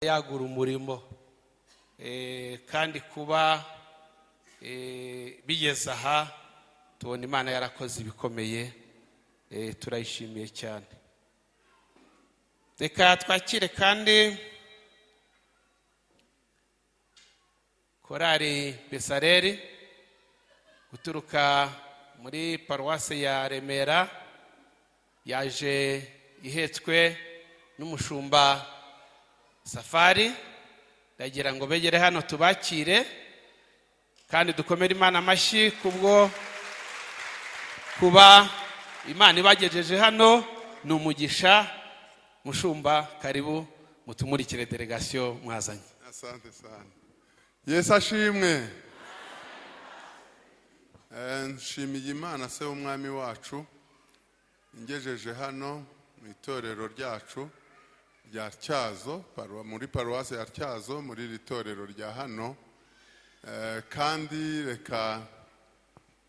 yagura umurimo kandi kuba bigeze aha tubona Imana yarakoze ibikomeye, turayishimiye cyane. Reka twakire kandi korari Besareri guturuka muri paruwase ya Remera, yaje ihetswe n'umushumba Safari. Ndagira ngo begere hano tubakire kandi dukomere Imana amashyi kubwo kuba Imana ibagejeje hano. Ni umugisha. Mushumba, karibu mutumurikire delegation mwazanye. Asante sana. Yesu ashimwe. Nshimiye Imana se umwami wacu ingejeje hano mu itorero ryacu rya Tyazo, muri paruwase ya Tyazo, muri itorero rya hano. Kandi reka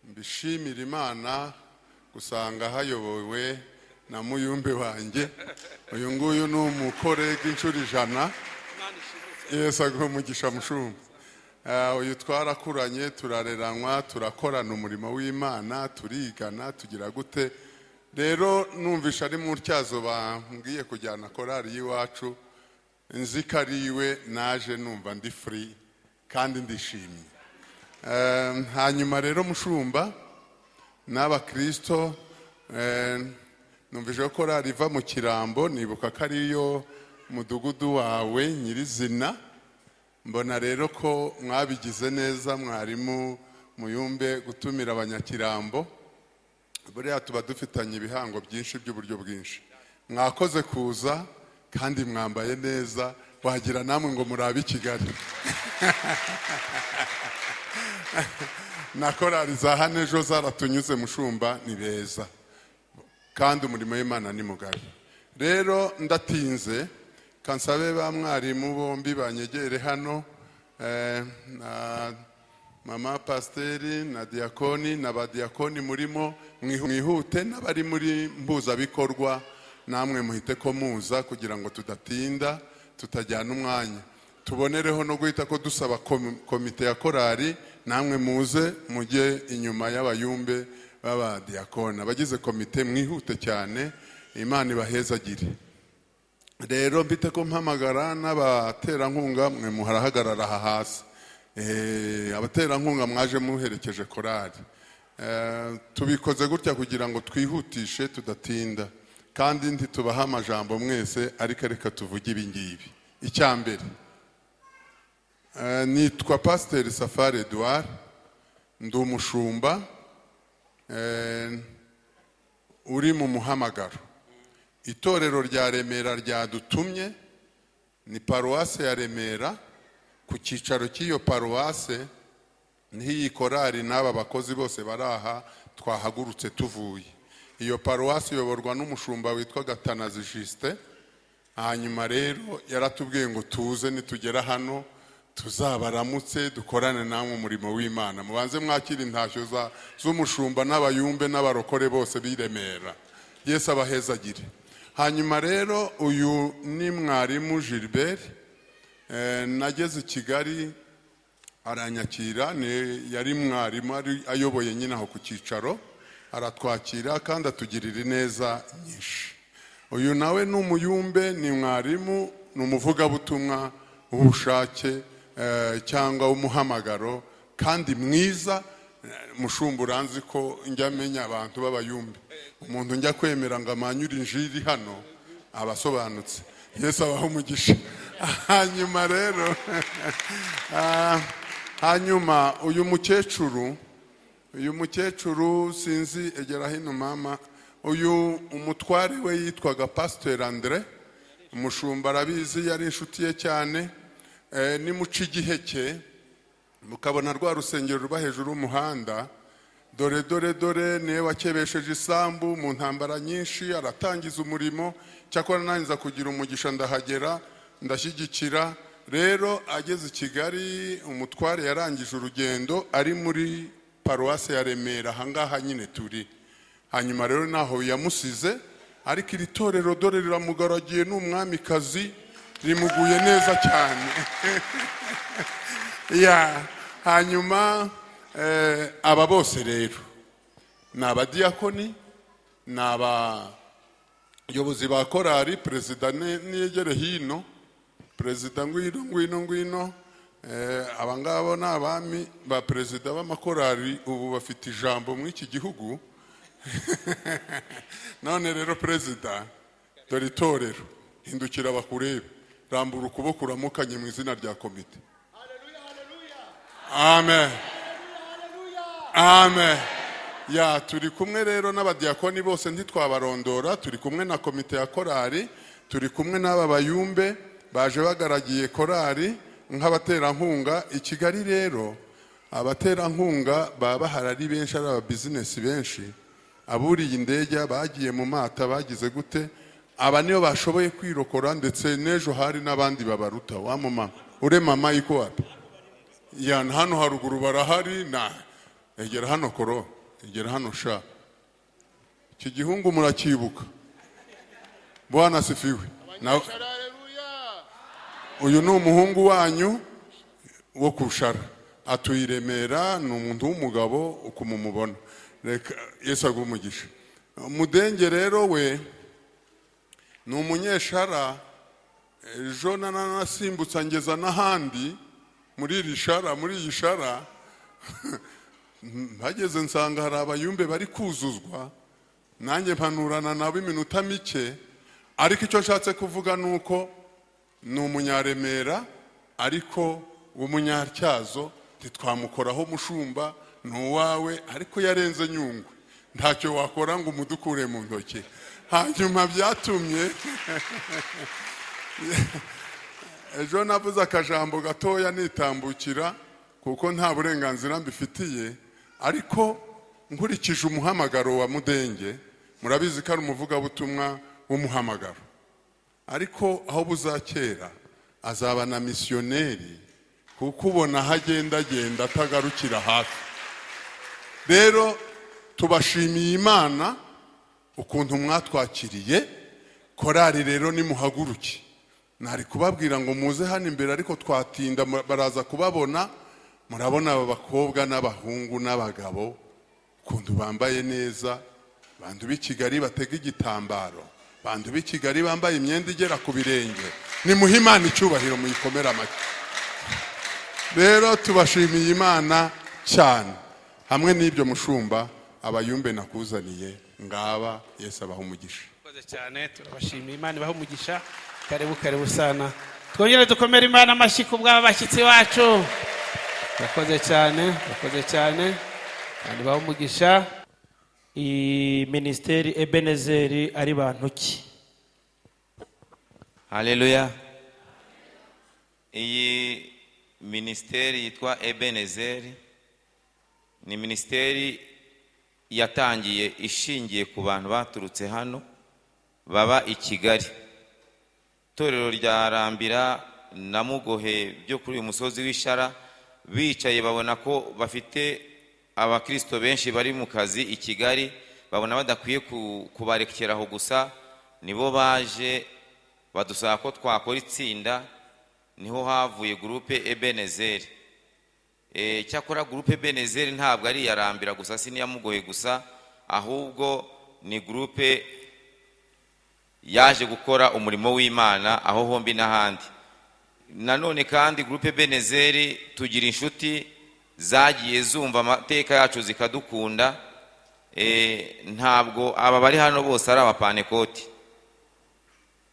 mbishimira Imana gusanga hayobowe na muyumbe wanjye. Uyu nguyu ni umukore bw'inshuro 100. Yesu agumugisha mushumba. Uyu twarakuranye, turareranwa, turakorana umurimo w'Imana, turigana, tugira gute. Rero numvisha ari mu Tyazo bambwiye kujyana korari y'iwacu, nzi ko ariwe naje numva ndi free kandi ndishimye. Hanyuma rero mushumba n'abakristo, numvise ko korari iva mu Kirambo, nibuka ko ariyo mudugudu wawe nyirizina. Mbona rero ko mwabigize neza mwarimu muyumbe gutumira abanyakirambo. Buriya tuba dufitanye ibihango byinshi by'uburyo bwinshi. Mwakoze kuza kandi mwambaye neza, wagira namwe ngo murabe Kigali. Na korari za hano ejo zaratunyuze mushumba, ni beza kandi umurimo w'Imana ni mugari. Rero ndatinze, kansabe ba mwarimu bombi banyegere hano, na mama pasteri na diakoni na badiakoni murimo mwihute, n'abari muri mpuzabikorwa namwe muhite ko muza kugira ngo tudatinda tutajyana umwanya. Tubonereho no guhita ko dusaba komite ya korari, namwe muze mujye inyuma y'abayumbe baba diakoni. Abagize komite mwihute cyane, Imana ibahezagire. Rero mbite ko mpamagara n'abaterankunga, mwe muharahagarara aha hasi. Abaterankunga mwaje muherekeje korari. Tubikoze gutya kugira ngo twihutishe tudatinda, kandi ntitubaha amajambo mwese, ariko reka tuvuge ibi ngibi. Icyambere, nitwa Pasteur Safari Edouard, ndi umushumba uri mu muhamagaro. Itorero rya Remera ryadutumye, ni paruwase ya Remera. Ku cyicaro cy'iyo paruwase niyi korari n'aba bakozi bose baraha twahagurutse tuvuye. Iyo paruwase iyoborwa n'umushumba witwa Gatanazi Justin. Hanyuma rero yaratubwiye ngo tuze nitugera hano tuzabaramutse, dukorane namwe umurimo w'Imana. Mubanze mwakira intashyo z'umushumba n'abayumbe n'abarokore bose biremera. Yesu abahezagire. Hanyuma rero uyu ni mwarimu Gilbert. Nageze Kigali aranyakira, yari mwarimu ayoboye nyine aho ku cyicaro, aratwakira kandi atugirira neza nyinshi. Uyu nawe ni umuyumbe, ni mwarimu, ni umuvugabutumwa w'ubushake cyangwa umuhamagaro kandi mwiza. Mushumba uranzi ko njya menya abantu b'abayumbe, umuntu njya kwemera ngo amanyure injiri hano abasobanutse. Yesu abaho umugisha. Hanyuma rero hanyuma uyu mukecuru sinzi, egera hino mama. Uyu umutware we yitwaga Pasteur André. Umushumba arabizi, yari inshuti ye cyane. Ni muca igiheke mukabona rwa rusengero ruba hejuru y'umuhanda, dore niwe wakebesheje isambu mu ntambara nyinshi, aratangiza umurimo. Cyakora nanza kugira umugisha ndahagera, ndashyigikira. Rero ageze Kigali, umutware yarangije urugendo, ari muri paruwase ya Remera ahangaha nyine turi. Hanyuma rero naho yamusize, ariko iri torero dore riramugaragiye, n'umwamikazi rimuguye neza cyane. Ya, hanyuma aba bose rero ni abadiyakoni, ni abayobozi ba korari. Perezida niyegere hino, perezida ngwino. Abangabo ni abami ba perezida b'amakorari ubu bafite ijambo muri iki gihugu. None rero perezida, dore itorero, hindukira bakurebe, rambura ukuboko uramukanye mu izina rya komite. Amen. Amen. Ya, turi kumwe rero n'abadiyakoni bose ntitwabarondora, turi kumwe na komite ya korari, turi kumwe n'aba bayumbe baje bagaragiye korari nk'abaterankunga. I Kigali rero abaterankunga baba bahari ari benshi, ari aba business benshi, aburiye indege, bagiye mu mata, bagize gute, aba niyo bashoboye kwirokora, ndetse n'ejo hari n'abandi babaruta. Wa mama ure mama iko wapi? Ya, hano haruguru barahari. Na egera hano koro, egera hano sha. Iki gihungu murakibuka? Bwana sifiwe. Na uyu ni umuhungu wanyu wo kushara, atuye i Remera, ni umuntu w'umugabo ukumumubona. Reka Yesu agumugisha. Mudenge rero we ni umunyeshara. Ejo nasimbutsa ngeza n'ahandi muri iyi shara bageze nsanga hari abayumbe bari kuzuzwa, nanjye mpanurana nabo iminota mike. Ariko icyo nshatse kuvuga ni uko ni umunyaremera, ariko umunyatyazo ntitwamukoraho mushumba, ni uwawe, ariko yarenze Nyungwe, ntacyo wakora ngo umudukure mu ntoki. Hanyuma byatumye ejo navuze akajambo gatoya nitambukira, kuko nta burenganzira mbifitiye, ariko nkurikije umuhamagaro wa Mudenge, murabizi ko ari umuvugabutumwa w'umuhamagaro, ariko aho buzakera azaba na misiyoneri, kuko ubona hagenda atagarukira hafi. Rero tubashimiye Imana ukuntu mwatwakiriye. Korari rero nimuhaguruke, nari kubabwira ngo muze hano imbere, ariko twatinda, baraza kubabona. Murabona aba bakobwa n'abahungu n'abagabo ukuntu bambaye neza, bantu b'i Kigali batega igitambaro, bantu b'i Kigali bambaye imyenda igera ku birenge. Nimuhe Imana icyubahiro, muyikomere amashyi. Rero tubashimiye Imana cyane. Hamwe n'ibyo mushumba, abayumbe nakuzaniye ngaba, Yesu abaha umugisha. Murakoze cyane, turabashimiye. Imana ibaha umugisha. Karibu sana. Twongere dukomere Imana amashyi ku bw'abashyitsi bacu. Murakoze cyane. Kandi ibaha umugisha. Iyi ministeri Ebenezeri ari bantu ki? Haleluya. Iyi ministeri yitwa Ebenezeri ni ministeri yatangiye ishingiye ku bantu baturutse hano baba i Kigali. Itorero rya Rambira na Mugohe byo kuri uyu musozi w'Ishara bicaye babona ko bafite abakristo benshi bari mu kazi i Kigali, babona badakwiye kubarekeraho gusa, nibo baje badusaba ko twakora itsinda. Niho havuye groupe Ebenezeri. Cyakora groupe Ebenezeri ntabwo ari yarambira gusa, si niya Mugohe gusa, ahubwo ni groupe yaje gukora umurimo w'Imana aho hombi n'ahandi. Nanone kandi groupe Ebenezeri tugira inshuti zagiye zumva amateka yacu zikadukunda. Ntabwo aba bari hano bose ari abapanekoti,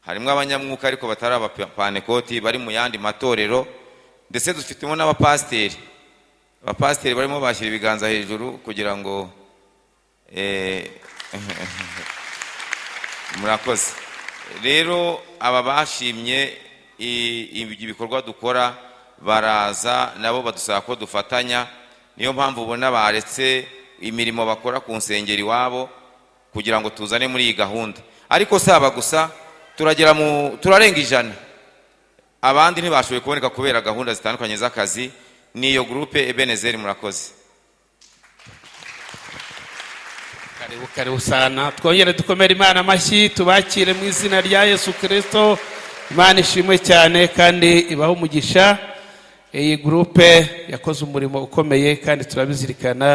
harimo abanyamwuka ariko batari abapanekoti, bari mu yandi matorero. Ndetse dufitemo n'abapasiteri. Abapasiteri barimo bashyira ibiganza hejuru kugira ngo murakoze. Rero aba bashimye ibikorwa dukora, baraza nabo badusaba ko dufatanya. Niyo mpamvu ubona baretse imirimo bakora ku nsengero iwabo kugira ngo tuzane muri iyi gahunda. Ariko saba gusa, turarenga 100. Abandi ntibashoboye kuboneka kubera gahunda zitandukanye z'akazi. Niyo groupe Ebenezeri. Murakoze. Karibu sana. Twongere dukomere Imana amashyi, tubakire mu izina rya Yesu Kristo. Imana ishimwe cyane kandi ibaho umugisha. Iyi groupe yakoze umurimo ukomeye kandi turabizirikana.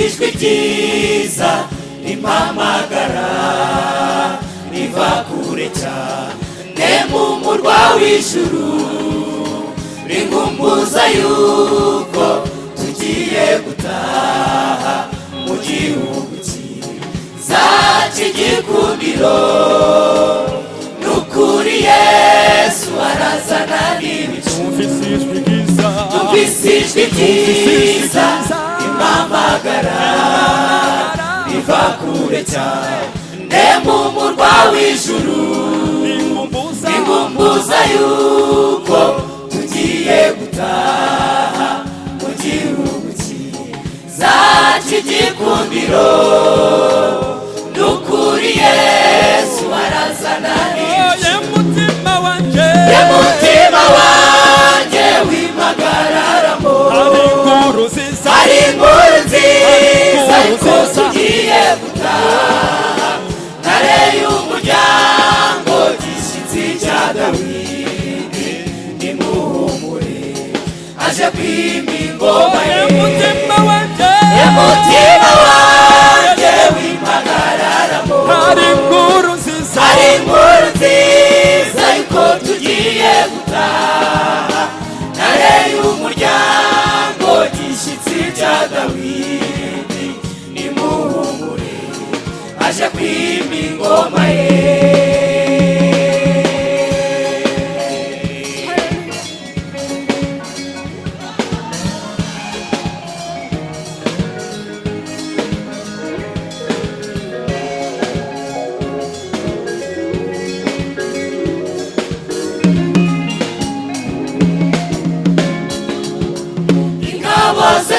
Ijwi ryiza rimpamagara riva kure cyane mu murwa w'ijuru, ringumbuza yuko tugiye gutaha mu gihugu cyiza cy'igikundiro. N'ukuri Yesu arazana n'ibicu. Numvise ijwi ryiza rimpamagara riva kure cyane mu murwa w'ijuru, ringumbuza yuko tugiye gutaha mu gihugu cyiza cy'igikundiro. N'ukuri Yesu arazana n'ibicu. Umutima wanjye wimpagararamo, hari inkuru nziza yuko tugiye gutaha. Ntare y'umuryango gishyitsi cya Dawidi, nimuhumure aje kwima ingoma ye. Umutima wanjye wimpagararamo, hari inkuru nziza yuko tugiye gutaha. Ntare y'umuryango gishyitsi cya Dawidi, nimuhumure aje kwima ingoma ye.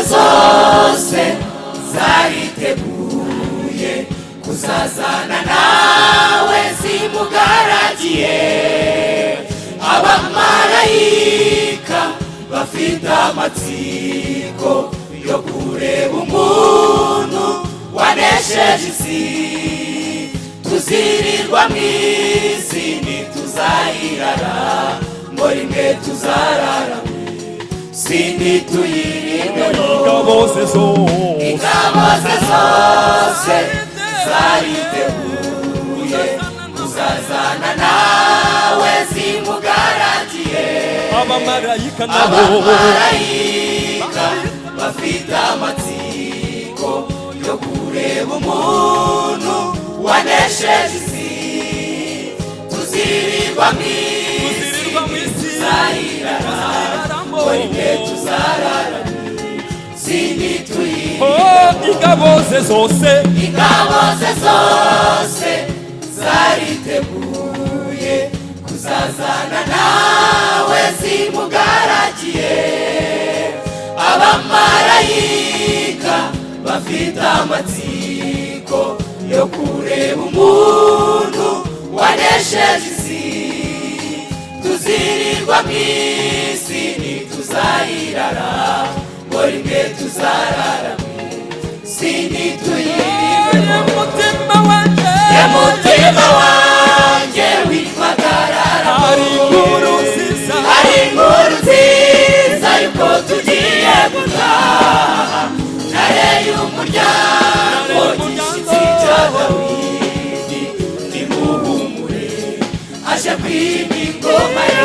Zose zariteguye kuzazana nawe zimugaragiye. Abamarayika bafite amatsiko yo kureba umuntu wanesheje isi. Tuzirirwa mu isi ntituzayirara, ngo rimwe tuzarara sindi tuyirindemo. Ingabo ze zose zariteguye kuzazana nawe zimugaragiye. Abamarayika bafite amatsiko yo kureba umuntu wanesheje isi. Tuzirirwa mu isi tuzayirara, ngo rimwe tuzarara sindi tuyirindemo. Ingabo ze zose zariteguye kuzazana nawe zimugaragiye. Abamarayika bafite amatsiko yo kureba umuntu wanesheje isi. Tuzirirwa mu isi ntituzayirara, ngo rimwe tuzarara sindi tuyirindemo. Umutima wanjye wimpagararamo, hari inkuru nziza yuko tugiye gutaha. Ntare y'umuryango gishyitsi cya Dawidi, nimuhumure aje kwima ingoma ye.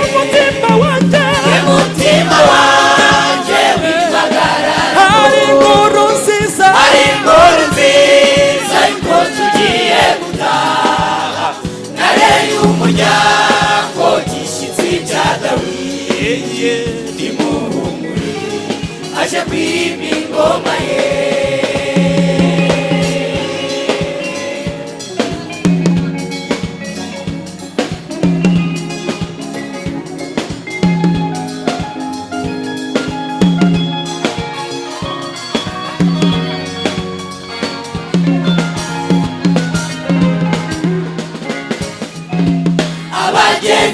Umutima wanjye wimpagararamo, hari inkuru nziza yuko tugiye gutaha. Ntare y'umuryango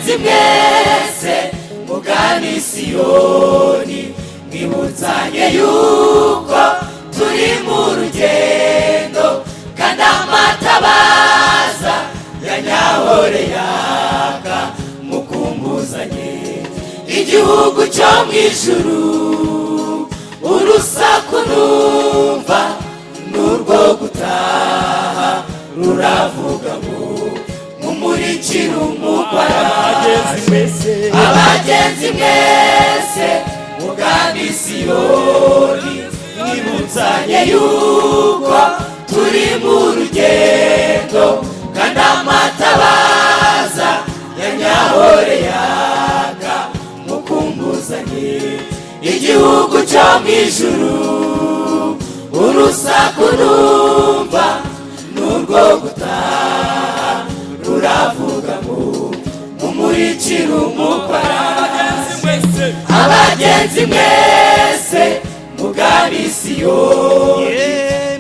abagenzi mwese mugana Siyoni mwibutsanye yuko turi mu rugendo kandi amatabaza ya Nyahore yaka mukumbuzanye igihugu cyo mu ijuru urusaku numva n'urwo gutaha ruravuga ngo mumurikire umugaragu abagenzi mwese mugana Siyoni mwibutsanye yuko turi mu rugendo kandi amatabaza ya Nyahore yaka mukumbuzanye igihugu cyo mu ijuru urusaku numva n'urwo gutaha ruravuga ngo mumurikire umugaragu abagenzi mwese mugana Siyoni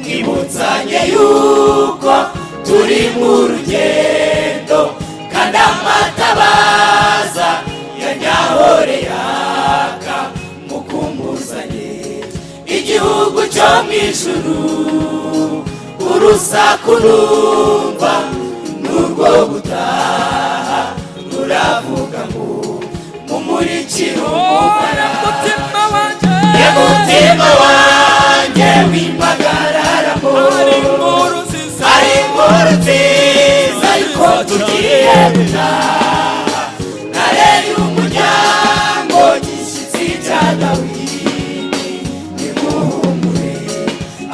mwibutsanye yuko turi mu rugendo kandi amatabaza ya Nyahore yaka mukumbuzanye igihugu cyo mu ijuru urusaku numva n'urwo gutaha ruravuga ngo mumurikire umugaragu umutima wanjye w'impagararamo ari inkuru nziza yuko tugiye gutaha nareye umuryango gishyitsi cya Dawidi nimuhumure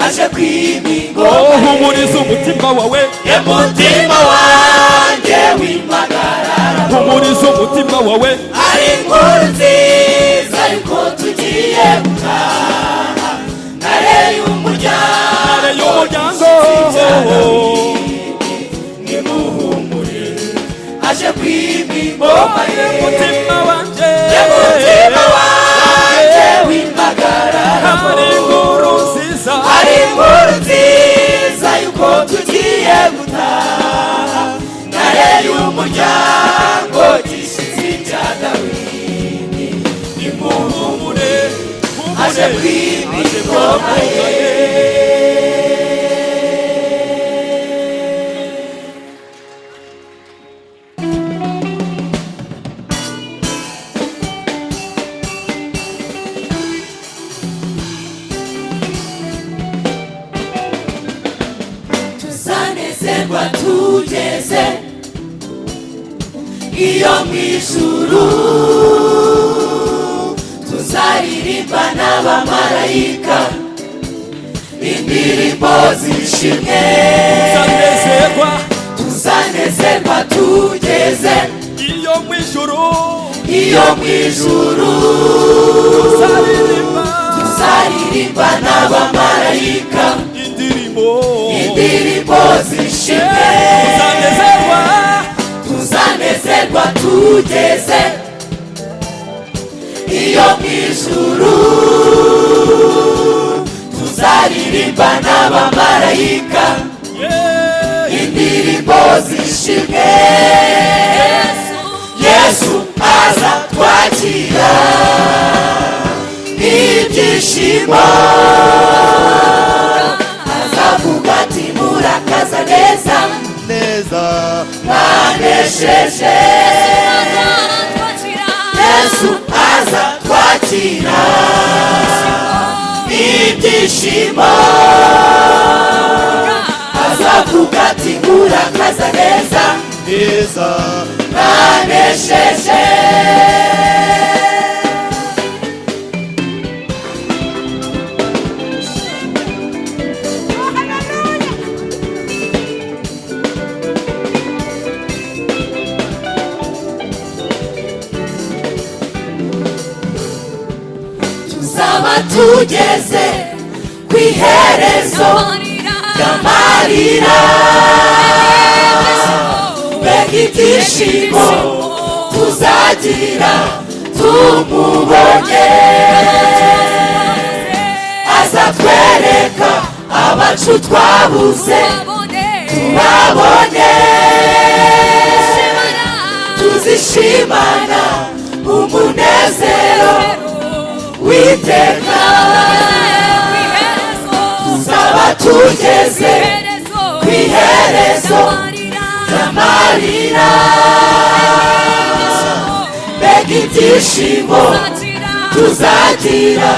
aje kwima ingoma humuriza umutima wawe umutima wanjye w'impagararamo humuriza umutima wawe ari inkuru nziza yuko tugiye gutaha nareye umuryango nimuhumure aje kwima ingoma ye umutima wanjye w'impagararamo ari inkuru nziza ari inkuru nziza yuko tugiye gutaha nareye umuryango gishyitsi cya Dawidi nimuhumure aje kwima ingoma ye tuzanezerwa tugeze iyo mu ijuru tuzaririmba n'abamarayika indirimbo zishimye tuzanezerwa tugeze iyo mu ijuru tuzaririmba n'abamarayika indirimbo zishimye tuzanezerwa tugeze iyo mu ijuru tuzaririmba n'abamarayika indirimbo zishimye Yesu aza twakira ibyishimo azavuga ati murakaza neza mwanesheje Yesu aza twakira ibyishimo azavuga ati murakaza neza mwanesheje tuzaba tugeze ku iherezo ry'amarira mbega ibyishimo tuzagira tumubonye azatwereka abacu twabuze tubabone tuzishimana umunezero w'iteka tuzaba tugeze ku iherezo ry'amarira mbega ibyishimo tuzagira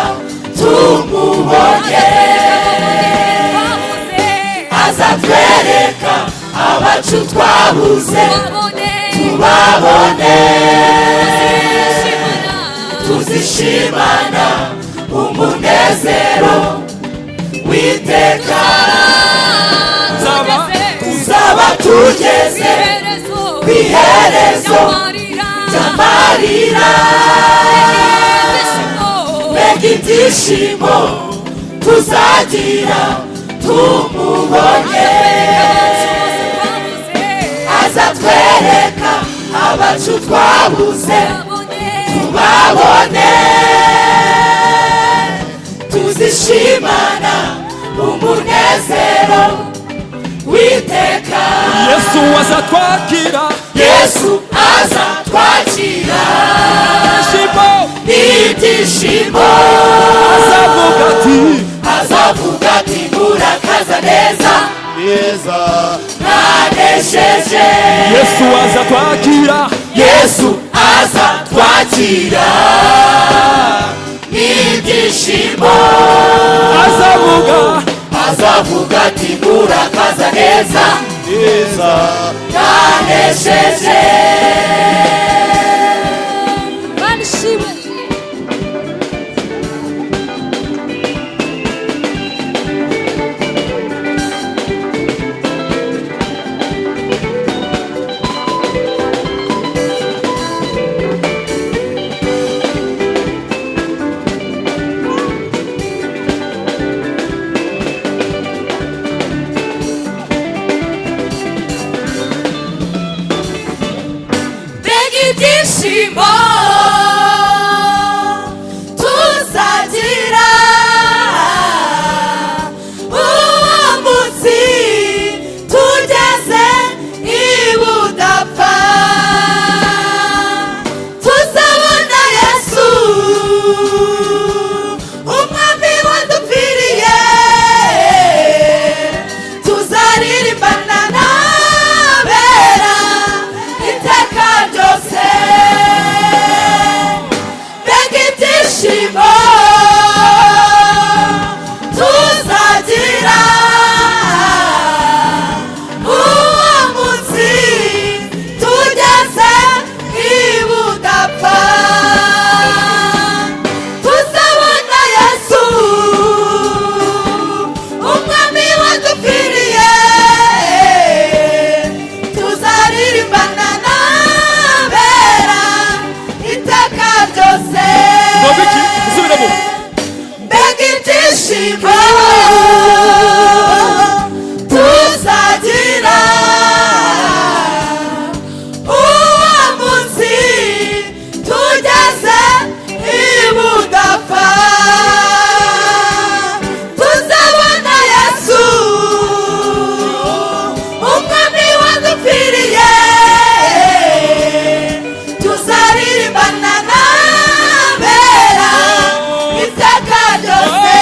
tumubonye azatwereka abacu twabuze tubabone tuzishimana umunezero w'iteka tuzaba tugeze ku iherezo ry'amarira mbega ibyishimo tuzagira tumubonye azatwereka abacu twabuze tubabone tuzishimana umunezero w'iteka Yesu azatwakira Yesu azatwakira ibyishimo n'ibyishimo azavuga ati murakaza neza mwanesheje Yesu azatwakira Yesu azatwakira n'ibyishimo azavuga ati murakaza neza mwanesheje ibyishimo tuzagira uwo munsi tugeze ibudapfa tuzabona Yesu umwami wadupfiriye tuzaririmbana n'abera iteka ryose mbega ibyishimo tuzagira uwo munsi tugeze ibudapfa tuzabona Yesu umwami wadupfiriye tuzaririmbana n'abera iteka ryose mbega ibyishimo tuzagira uwo munsi tugeze ibudapfa tuzabona Yesu umwami wadupfiriye tuzaririmbana n'abera iteka ryose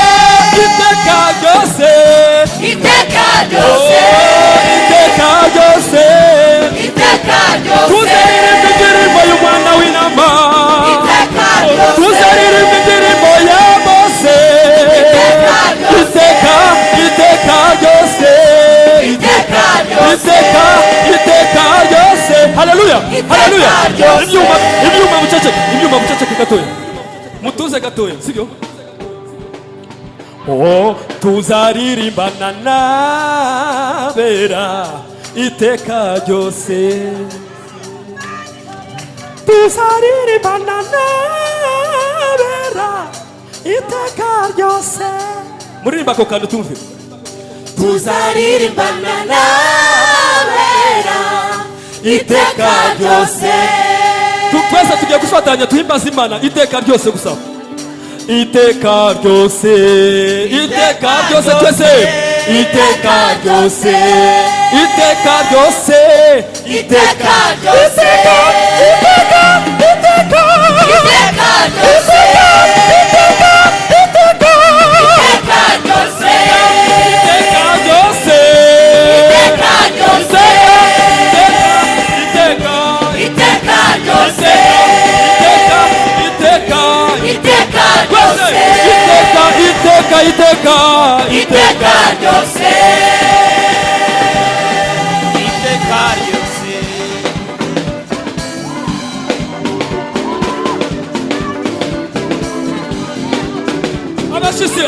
iteka ryose iteka ryose iteka ryose iteka ryose tuzaririmba indirimbo y'umwana w'intama iteka ryose tuzaririmba indirimbo ya Mose iteka ryose iteka ryose iteka ryose iteka ryose haleluya haleluya ryose. ibyuma buceceke gatoya mutuze gatoya sibyo tuzaririmbana n'abera iteka ryose tuzaririmbana n'abera iteka ryose muririmba ako kantu tumve tuzaririmbana n'abera iteka ryose twese tugiye gufatanya tuhimbaza Imana iteka ryose gusa iteka ryose twese iteka ryose iteka ryose iteka iteka ryose iteka ryose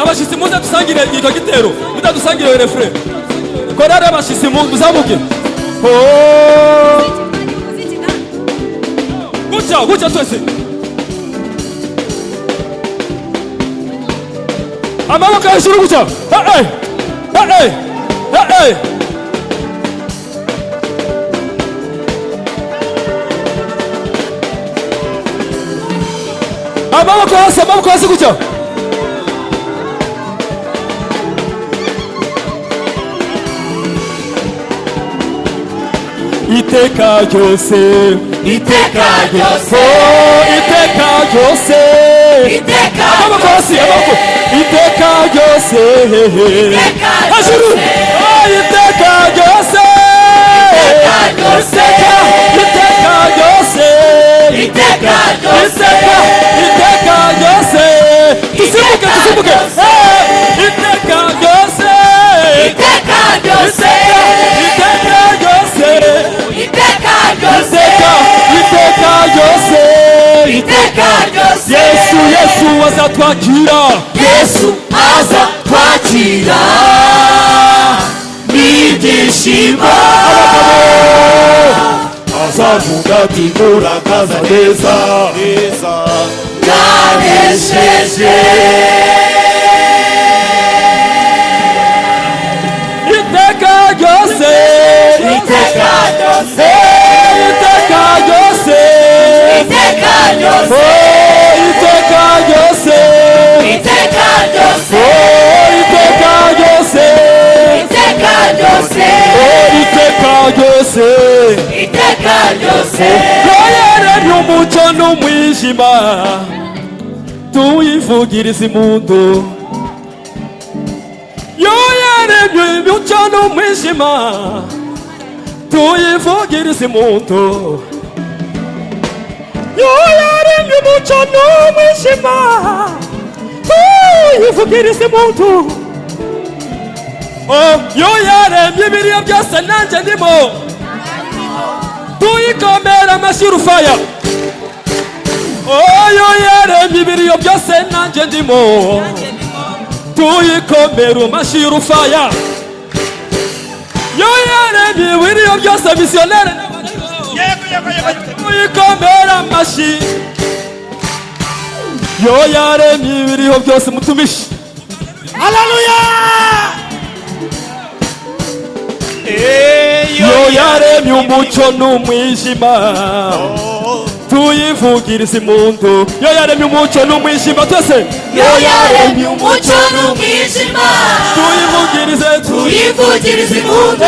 abashitsi muze dusangire icyo gitero mutadusangire refre korari abashitsi muzamuke guca twese amaboko hejuru guca amaboko hasi guca iteka ryose iteka ryose iteka ryose iteka amaboko hasi amaboko iteka ryose iteka hejuru iteka ryose iteka ryose iteka ryose iteka ryose dusimbuke iteka ryose iteka ryose iteka ryose iteka ryose iteka ryose iteka ryose Yesu azatwakira Yesu aza twakira n'ibyishimo azavuga ati murakaza neza yanesheje iteka ryose iteka ryose iteka ryose iteka ryose iteka ryose iteka ryose iteka ryose iteka ryose iteka ryose iteka ryose yaremye umucyo n'umwijima tuyivugiriza impundu yaremye umucyo n'umwijima tuyivugiriza impundu yaremye umucyo n'umwijima tuyivugiriza impundu yaremye ibiriyo byose nanjye ndimo tuyikomera amashyi urufaya yaremye ibiriyo byose nanjye ndimo tuyikomera amashyi urufaya yaremye ibiriyo byose misiyoneri tuyikomera amashyi yaremye ibiriyo byose mutumishi haleluya yaremye umucyo n'umwijima tuyivugiriza impundu yaremye umucyo n'umwijima twese yaremye umucyo n'umwijima tuyivugirize impundu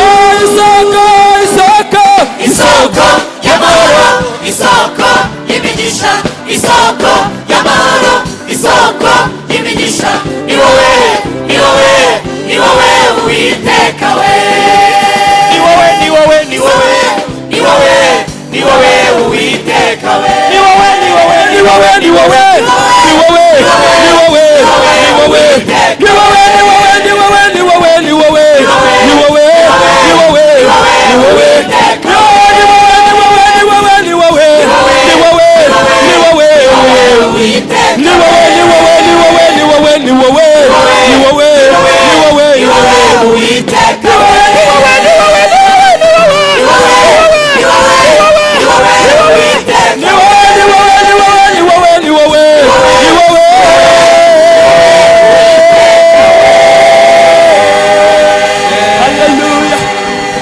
isoko y'amahoro isoko y'imigisha isoko y'amahoro isoko y'imigisha ni wowe Uwiteka we ni wowe Uwiteka we ni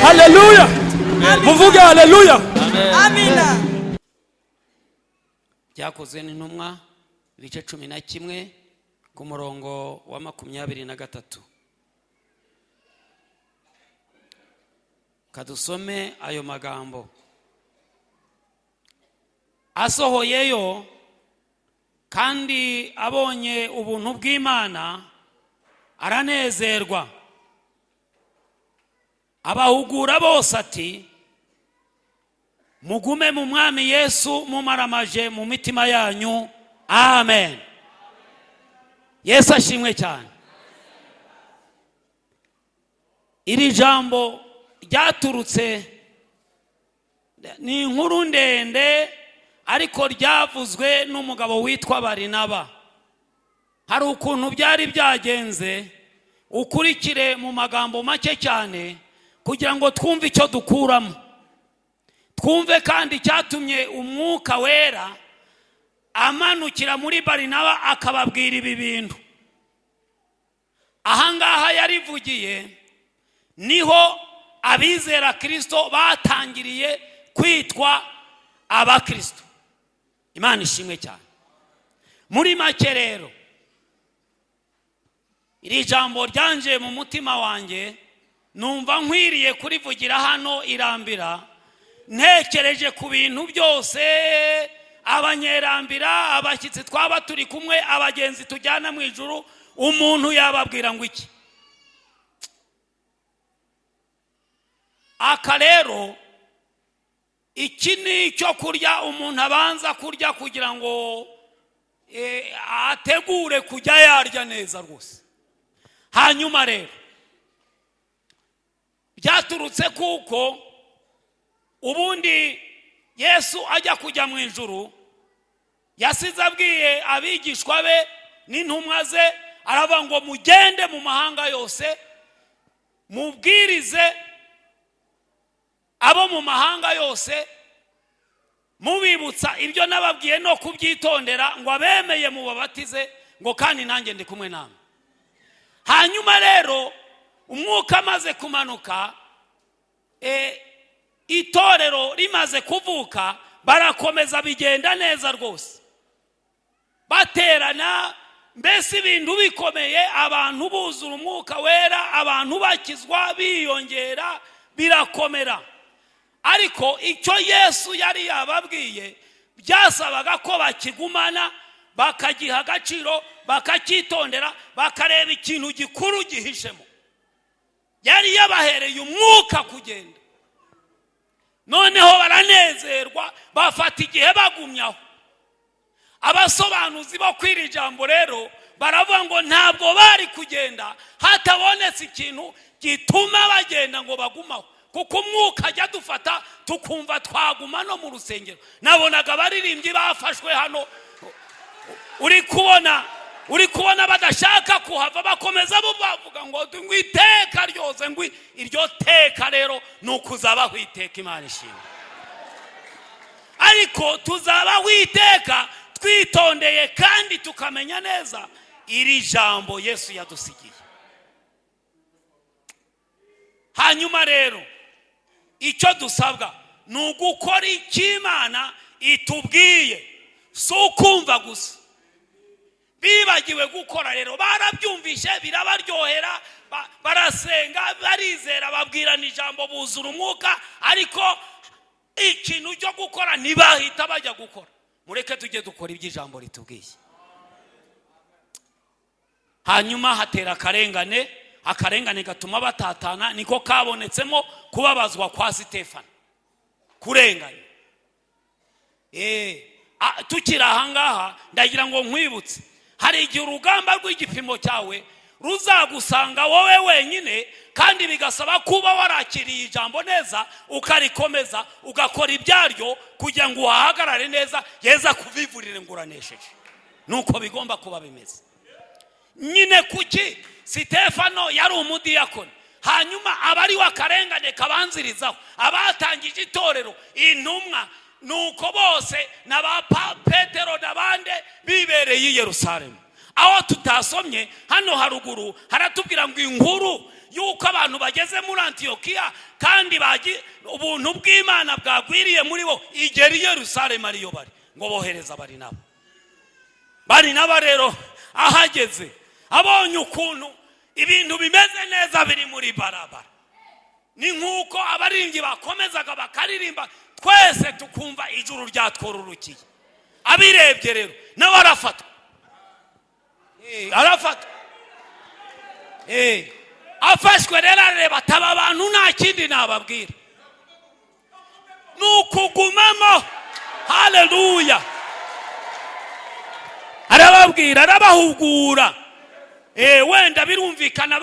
haleluya muvuge haleluya amina. Byakozwe n'intumwa ibice 11 ku murongo wa 23. Kadusome ayo magambo. Asohoyeyo kandi abonye ubuntu bw'Imana aranezerwa, abahugura bose ati mugume mu mwami Yesu mumaramaje mu mitima yanyu. Amen. Yesu ashimwe cyane. iri jambo ryaturutse, ni inkuru ndende ariko ryavuzwe n'umugabo witwa Barinaba. Hari ukuntu byari byagenze, ukurikire mu magambo make cyane kugira ngo twumve icyo dukuramo, twumve kandi cyatumye umwuka wera amanukira muri Barinaba akababwira ibi bintu. Ahangaha yarivugiye niho abizera Kristo batangiriye kwitwa abakristo. Imana ishimwe cyane. Muri make rero iri jambo ryanje mu mutima wanjye, numva nkwiriye kurivugira hano Irambira, ntekereje ku bintu byose, abanyerambira, abashyitsi twaba turi kumwe, abagenzi tujyana mu ijuru, umuntu yababwira ngo iki? Aka rero iki ni cyo kurya umuntu abanza kurya kugira ngo ategure kujya yarya neza rwose. Hanyuma rero byaturutse kuko ubundi Yesu ajya kujya mu ijuru yasize abwiye abigishwa be n'intumwa ze, aravuga ngo mugende mu mahanga yose mubwirize abo mu mahanga yose, mubibutsa ibyo nababwiye no kubyitondera, ngo abemeye mubabatize, ngo kandi nanjye ndi kumwe namwe. Hanyuma rero umwuka amaze kumanuka, itorero rimaze kuvuka, barakomeza bigenda neza rwose, baterana, mbese ibintu bikomeye, abantu buzura umwuka wera, abantu bakizwa biyongera, birakomera. Ariko icyo Yesu yari yababwiye byasabaga ko bakigumana, bakagiha agaciro, bakacyitondera, bakareba ikintu gikuru gihishemo. Yari yabahereye umwuka kugenda, noneho baranezerwa, bafata igihe bagumyaho. Abasobanuzi bo kwiri jambo rero baravuga ngo ntabwo bari kugenda hatabonetse ikintu gituma bagenda ngo bagumaho, kuko umwuka ajya dufata tukumva twaguma no mu rusengero. Nabonaga abaririmbyi bafashwe hano, uri kubona badashaka kuhava, bakomeza bavuga ngo iteka ryose, iryo teka rero ni ukuzabaho iteka. Imana ishimwe. Ariko tuzabaho iteka twitondeye kandi tukamenya neza iri jambo Yesu yadusigiye. Hanyuma rero icyo dusabwa ni ugukora icyo Imana itubwiye, si ukumva gusa. Bibagiwe gukora rero, barabyumvishe birabaryohera, barasenga, barizera, babwirana ijambo, buzura umwuka, ariko ikintu cyo gukora ntibahita bajya gukora. Mureke tujye dukora iby'ijambo ritubwiye. Hanyuma hatera akarengane gatuma batatana, niko kabonetsemo kubabazwa kwa Sitefano, kurenganya. Tukiri ahangaha ndagira ngo nkwibutse, hari igihe urugamba rw'igipimo cyawe ruzagusanga wowe wenyine, kandi bigasaba kuba warakiriye ijambo neza, ukarikomeza, ugakora ibyaryo kugira ngo uhahagarare neza, yeza kuvivurire ngo uranesheje. Nuko bigomba kuba bimeze. Nyine kuki Sitefano yari umudiyakoni, hanyuma abari wakarengane kabanzirizaho, abatangije itorero, intumwa, nuko bose n'aba Petero n'abande bibereye i Yerusalemu. Aho tutasomye hano haruguru haratubwira ngo inkuru yuko abantu bageze muri Antiokiya kandi ubuntu bw'Imana bwagwiriye muri bo, igera i Yerusalemu ariyo bari, ngo bohereza Barinaba rero ahageze, abonye ukuntu ibintu bimeze neza biri muri barabara, ni nkuko abaririmbyi bakomezaga bakaririmba, twese tukumva ijuru ryatworurukiye. Abirebye rero nawe arafatwa, afashwe rero areba, ataba abantu nta kindi nababwira, nukugumamo. Haleluya. Arababwira, arabahugura. Wenda birumvikana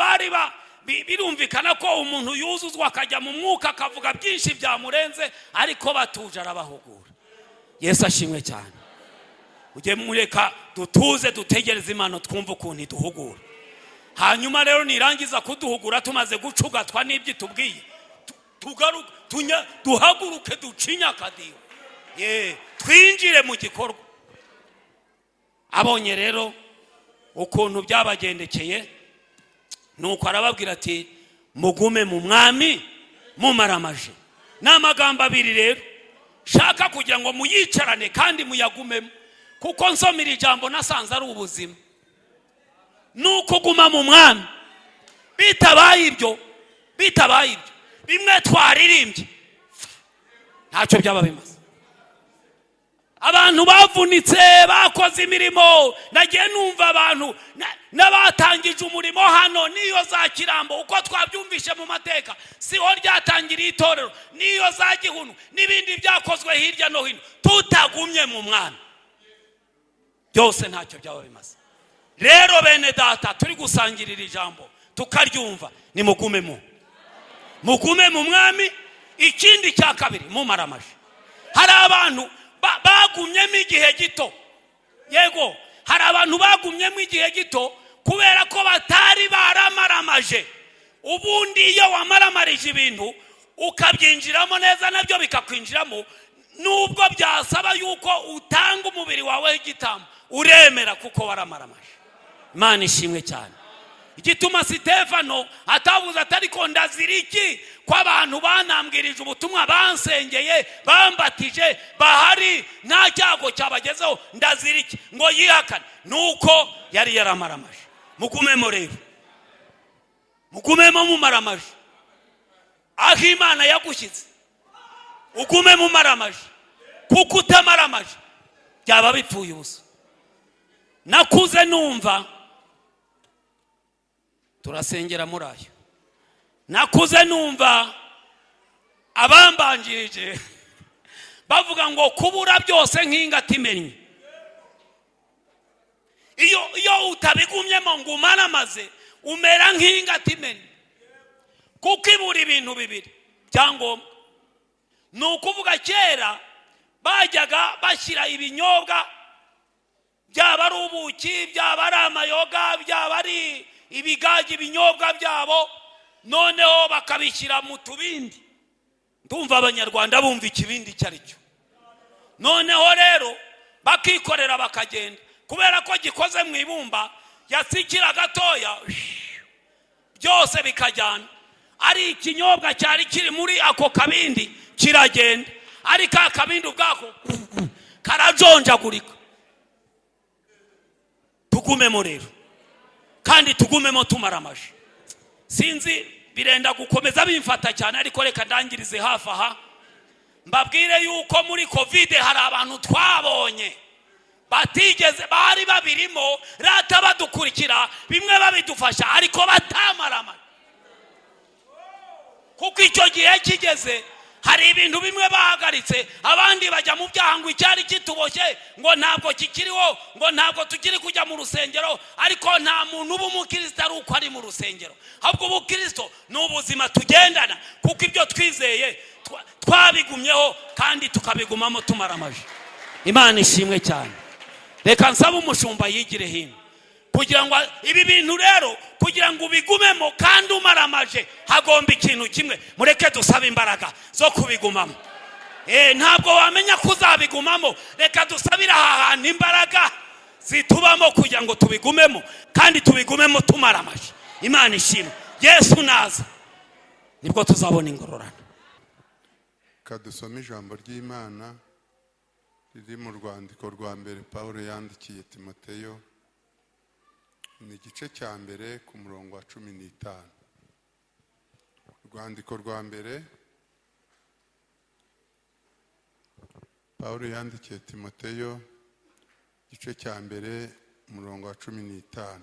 birumvikana ko umuntu yuzuzwa akajya mu mwuka akavuga byinshi byamurenze, ariko batuje arabahugura. Yesu ashimwe cyane. Ujye mureka dutuze dutegereze Imana twumva ukuntu iduhugura. Hanyuma rero nirangiza kuduhugura tumaze gucugatwa n'ibyo tubwiye, duhaguruke ducinya akadiho, twinjire mu gikorwa. Abonye rero ukuntu byabagendekeye, nuko arababwira ati mugume mu mwami mumaramaje. N'amagambo abiri rero shaka kugira ngo muyicarane kandi muyagumemo, kuko nsomira ijambo nasanze ari ubuzima. Nuko guma mu mwami. Bitabaye ibyo bimwe twaririmbye ntacyo byaba bimaze. Abantu bavunitse bakoze imirimo, nagiye numva abantu n'abatangije umurimo hano niyo za Kirambo, uko twabyumvishe mu mateka siho ryatangiriye itorero, niyo za Gihunu n'ibindi byakozwe hirya no hino. Tutagumye mu mwami byose ntacyo byaba bimaze. Rero bene data, turi gusangirira ijambo tukaryumva, ni mugume mu mwami. Ikindi cya kabiri, mumaramaje. Hari abantu bagumyemo igihe gito. Yego, hari abantu bagumyemo igihe gito kubera ko batari baramaramaje. Ubundi iyo wamaramarije ibintu ukabyinjiramo neza, nabyo bikakwinjiramo, nubwo byasaba yuko utanga umubiri wawe igitambo, uremera kuko waramaramaje. Imana ishimwe cyane. Igituma Sitefano atavuze atari ko ndaziriki ko abantu banambwirije ubutumwa, bansengeye, bambatije, bahari, nta cyago cyabagezeho, ndaziriki ngo yihakane, nuko yari yaramaramaje. Mugumemo rero, mugumemo mumaramaje. Aho Imana yagushyitse ugume mumaramaje, kuko utamaramaje byaba bipfuye ubusa. Nakuze numva, turasengera muri ayo, nakuze numva abambanjirije bavuga ngo kubura byose nk'ingati imennye. Iyo utabigumyemo ngo umaramaze, umera nk'ingati imennye, kuko ibura ibintu bibiri byangombwa. Ni ukuvuga kera bajyaga bashyira ibinyobwa, byaba ari ubuki, byaba ari amayoga, byaba ari ibigagi, ibinyobwa byabo, noneho bakabishyira mu tubindi. Ndumva abanyarwanda bumva ikibindi cyari cyo. Noneho rero bakikorera bakagenda, kubera ko gikoze mu ibumba, yatsikira gatoya byose bikajyana. Ari ikinyobwa cyari kiri muri ako kabindi kiragenda, ari ka kabindi ubwako karajonjagurika. Tugumemo rero, kandi tugumemo tumaramaje. Sinzi birenda gukomeza bimfata cyane, ariko reka ndangirize hafi aha. Mbabwire yuko muri Covid hari abantu twabonye batigeze, bari babirimo, rata badukurikira, bimwe babidufasha, ariko batamaramaje. Kuko icyo gihe kigeze, hari ibintu bimwe bahagaritse, abandi bajya mu byaha ngo icyari kituboshye ngo ntabwo kikiriho, ngo ntabwo tukiri kujya mu rusengero. Ariko nta muntu uba umukristo ari uko ari mu rusengero, ahubwo ubukristo ni ubuzima tugendana, kuko ibyo twizeye twabigumyeho kandi tukabigumamo tumaramaje. Imana ishimwe cyane. Reka nsaba umushumba yigire hino, kugira ngo ibi bintu rero, kugira ngo ubigumemo kandi umaramaje, hagomba ikintu kimwe. Mureke dusaba imbaraga zo kubigumamo. Ntabwo wamenya kuzabigumamo, reka dusabira aha hantu imbaraga zitubamo kugira ngo tubigumemo kandi tubigumemo tumaramaje. Imana ishimwe. Yesu naza nibwo tuzabona ingororano. Kadusome ijambo ry'Imana riri mu rwandiko rwa mbere Pawulo yandikiye Timoteyo, ni igice cya mbere ku murongo wa 15. Urwandiko rwa mbere Pawulo yandikiye Timoteyo, igice cya mbere umurongo wa 15.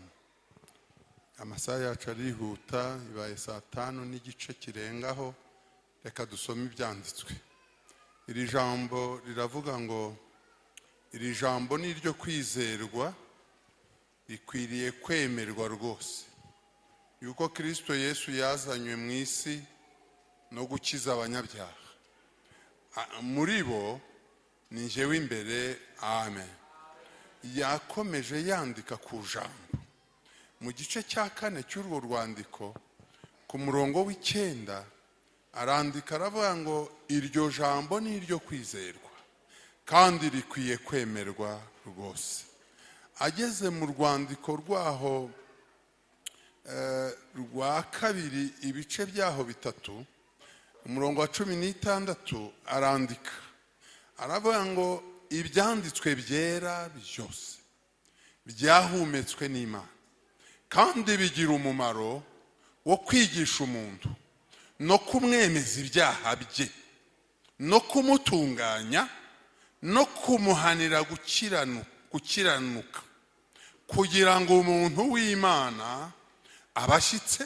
Amasaha yacu arihuta, ibaye saa 5 n'igice kirengaho. Reka dusome ibyanditswe. Iri jambo riravuga ngo, iri jambo ni iryo kwizerwa, rikwiriye kwemerwa rwose. yuko Kristo Yesu yazanywe mu isi no gukiza abanyabyaha. Muri bo ni njyewe imbere. Amen. Yakomeje yandika ku jambo mu gice cya 4 cy'urwo rwandiko ku murongo w'9 arandika aravuga ngo iryo jambo ni iryo kwizerwa kandi rikwiye kwemerwa rwose. Ageze mu rwandiko rwaho rwa 2 ibice byaho 3 umurongo wa 16 arandika aravuga ngo ibyanditswe byera byose byahumetswe n'Imana kandi bigira umumaro wo kwigisha umuntu no kumwemeza ibyaha bye no kumutunganya no kumuhanira gukiranuka kugira ngo umuntu w'Imana abashyitse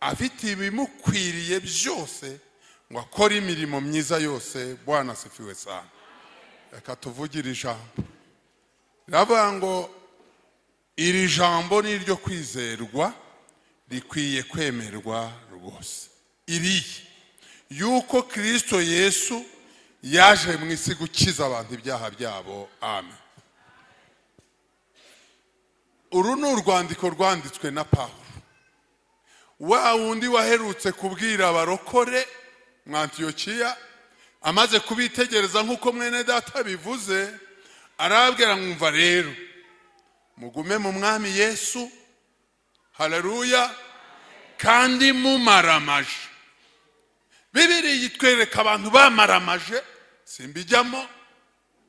afite ibimukwiriye byose ngo akore imirimo myiza yose. Bwana asifiwe sana. Reka tuvugire ijambo. Ravuga ngo iri jambo ni iryo kwizerwa rikwiye kwemerwa rwose. Iri yuko Kristo Yesu yaje mu isi gukiza abantu ibyaha byabo. Amen. Uru ni urwandiko rwanditswe na Pawulo, wa wundi waherutse kubwira abarokore mu Antiyokiya, amaze kubitegereza nk'uko mwene data bivuze, arababwira mwumva rero mugume mu mwami Yesu, haleluya, kandi mumaramaje. Bibiliya itwereka abantu bamaramaje, simbijyamo,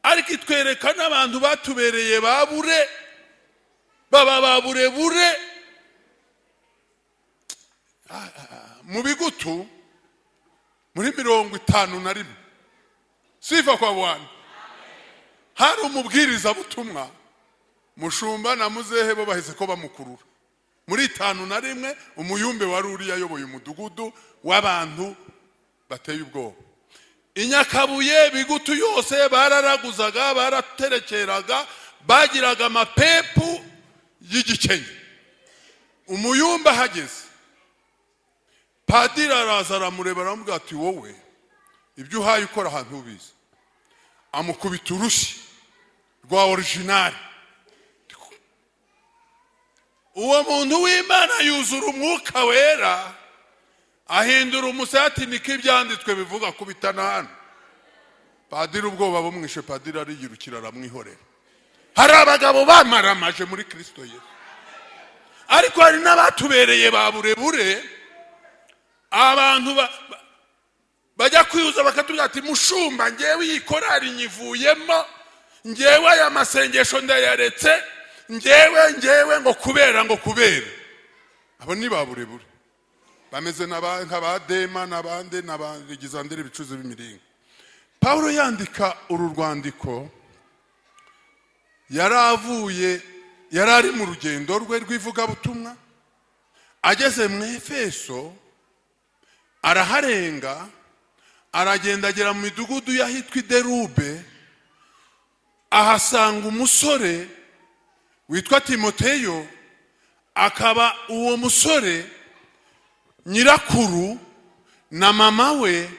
ariko itwereka n'abantu batubereye babure, baba baburebure mu bigutu muri 51. Sifa kwa Bwana. Hari umubwiriza butumwa mushumba na muzehe bo bahise ko bamukurura muri 51. Umuyumbe wari uri yayoboye umudugudu w'abantu bateye ubwoba. Inyakabuye bigutu yose bararaguzaga, baraterekeraga, bagiraga amapepu y'igikenye. Umuyumbe hageze, padiri araza aramureba aramubwira ati wowe ibyo uhaye ukora ahantu ubizi. Amukubita urushyi rwa original. Uwo muntu w'Imana yuzura umwuka wera, ahindura umusati niko ibyanditswe bivuga kubitana hano. Padiri ubwoba bumwishe, padiri ariyirukira aramwihorera. Hari abagabo bamaramaje muri Kristo Yesu, ariko hari n'abatubereye baburebure. Abantu bajya kwiyuza bakatubwira ati mushumba ngewe iyi korari nyivuyemo, ngewe aya masengesho ndayaretse, ngewe ngo kubera. Abo ni baburebure, bameze nk'abadema n'abandi n'abagizandere ibicuzi b'imiringa. Pawulo yandika uru rwandiko yarari mu rugendo rwe rw'ivugabutumwa. Ageze mu Efeso araharenga, aragenda agera mu midugudu yahitwa Derube, ahasanga umusore witwa Timoteyo. Akaba uwo musore nyirakuru na mama we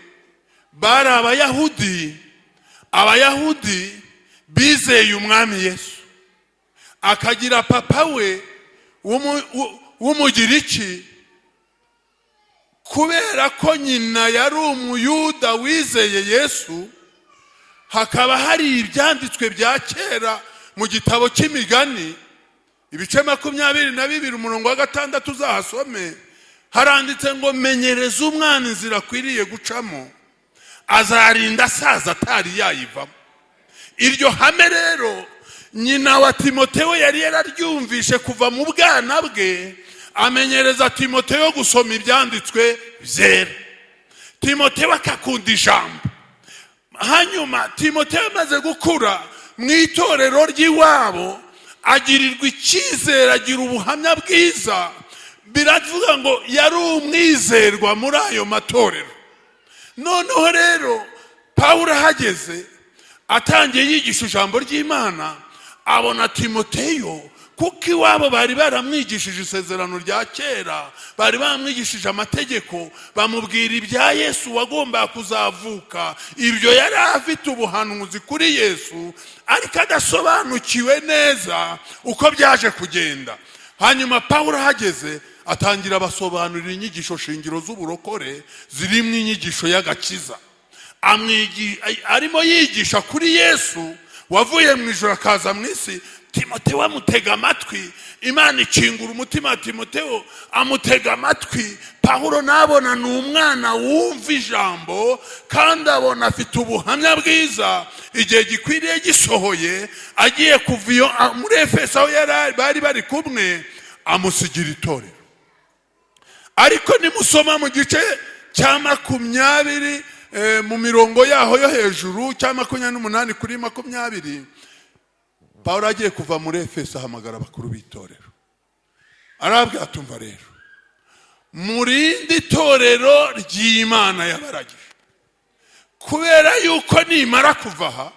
bari Abayahudi bizeye umwami Yesu. Akagira papa we w'umugiriki, kubera ko nyina yari umuyuda wizeye Yesu. Hakaba hari ibyanditswe bya kera mu gitabo cy'imigani ibice 22 umurongo wa 6 uzahasome. Haranditse ngo menyereza umwana inzira akwiriye gucamo, azarinda asaza atari yayivamo. Iryo hame rero nyina wa Timoteyo yari yararyumvishe kuva mu bwana bwe, amenyereza Timoteyo gusoma ibyanditswe byera. Timoteyo akakunda ijambo. Hanyuma Timoteyo amaze gukura mu itorero ry'iwabo, agirirwa icyizere, agira ubuhamya bwiza. Biravuga ngo yari umwizerwa muri ayo matorero. Noneho rero Pawulo ahageze, atangiye yigisha ijambo ry'Imana, abona Timoteyo kuko iwabo bari baramwigishije isezerano rya kera, bari baramwigishije amategeko, bamubwira ibya Yesu wagomba kuzavuka. Ibyo yari afite ubuhanuzi kuri Yesu, ariko adasobanukiwe neza uko byaje kugenda. Hanyuma Pawulo ahageze atangira abasobanurira inyigisho shingiro z'uburokore zirimo inyigisho y'agakiza. Arimo yigisha kuri Yesu wavuye mu ijuru akaza mu isi. Timoteyo amutega amatwi, Imana ikingura umutima Timoteyo amutega amatwi. Pawulo nabona ni umwana wumva ijambo kandi abona afite ubuhamya bwiza. Igihe gikwiriye gisohoye, agiye kuva muri Efeso aho bari bari kumwe, amusigira itorero. Ariko nimusoma mu gice cya 20 mu mirongo yaho yo hejuru, cya 28 kuri 20, Pawulo agiye kuva muri Efeso ahamagara abakuru b'itorero. Arabwira atumva rero, murindi torero ry'Imana yabaragije, kubera yuko nimara kuva aha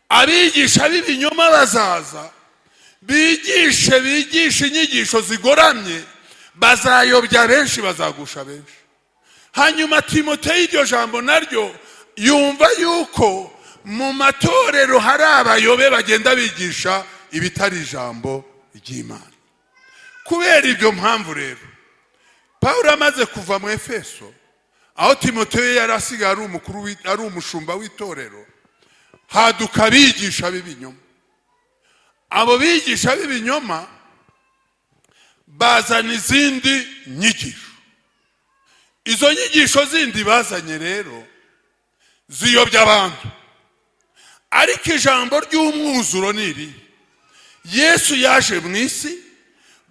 abigisha b'ibinyoma bazaza bigisha inyigisho zigoramye, bazayobya benshi, bazagusha benshi. Hanyuma Timoteyo iryo jambo naryo yumva yuko mu matorero hari abayobe bagenda bigisha ibitari ijambo ry'Imana. Kubera ibyo mpamvu rero Pawulo amaze kuva mu Efeso, aho Timoteyo yari asigaye ari umushumba w'itorero, haduka bigisha b'ibinyoma. Abo bigisha b'ibinyoma bazana izindi nyigisho. Izo nyigisho zindi bazanye rero ziyobya abantu. Ariko ijambo ry'umwuzuro niri, Yesu yaje mu isi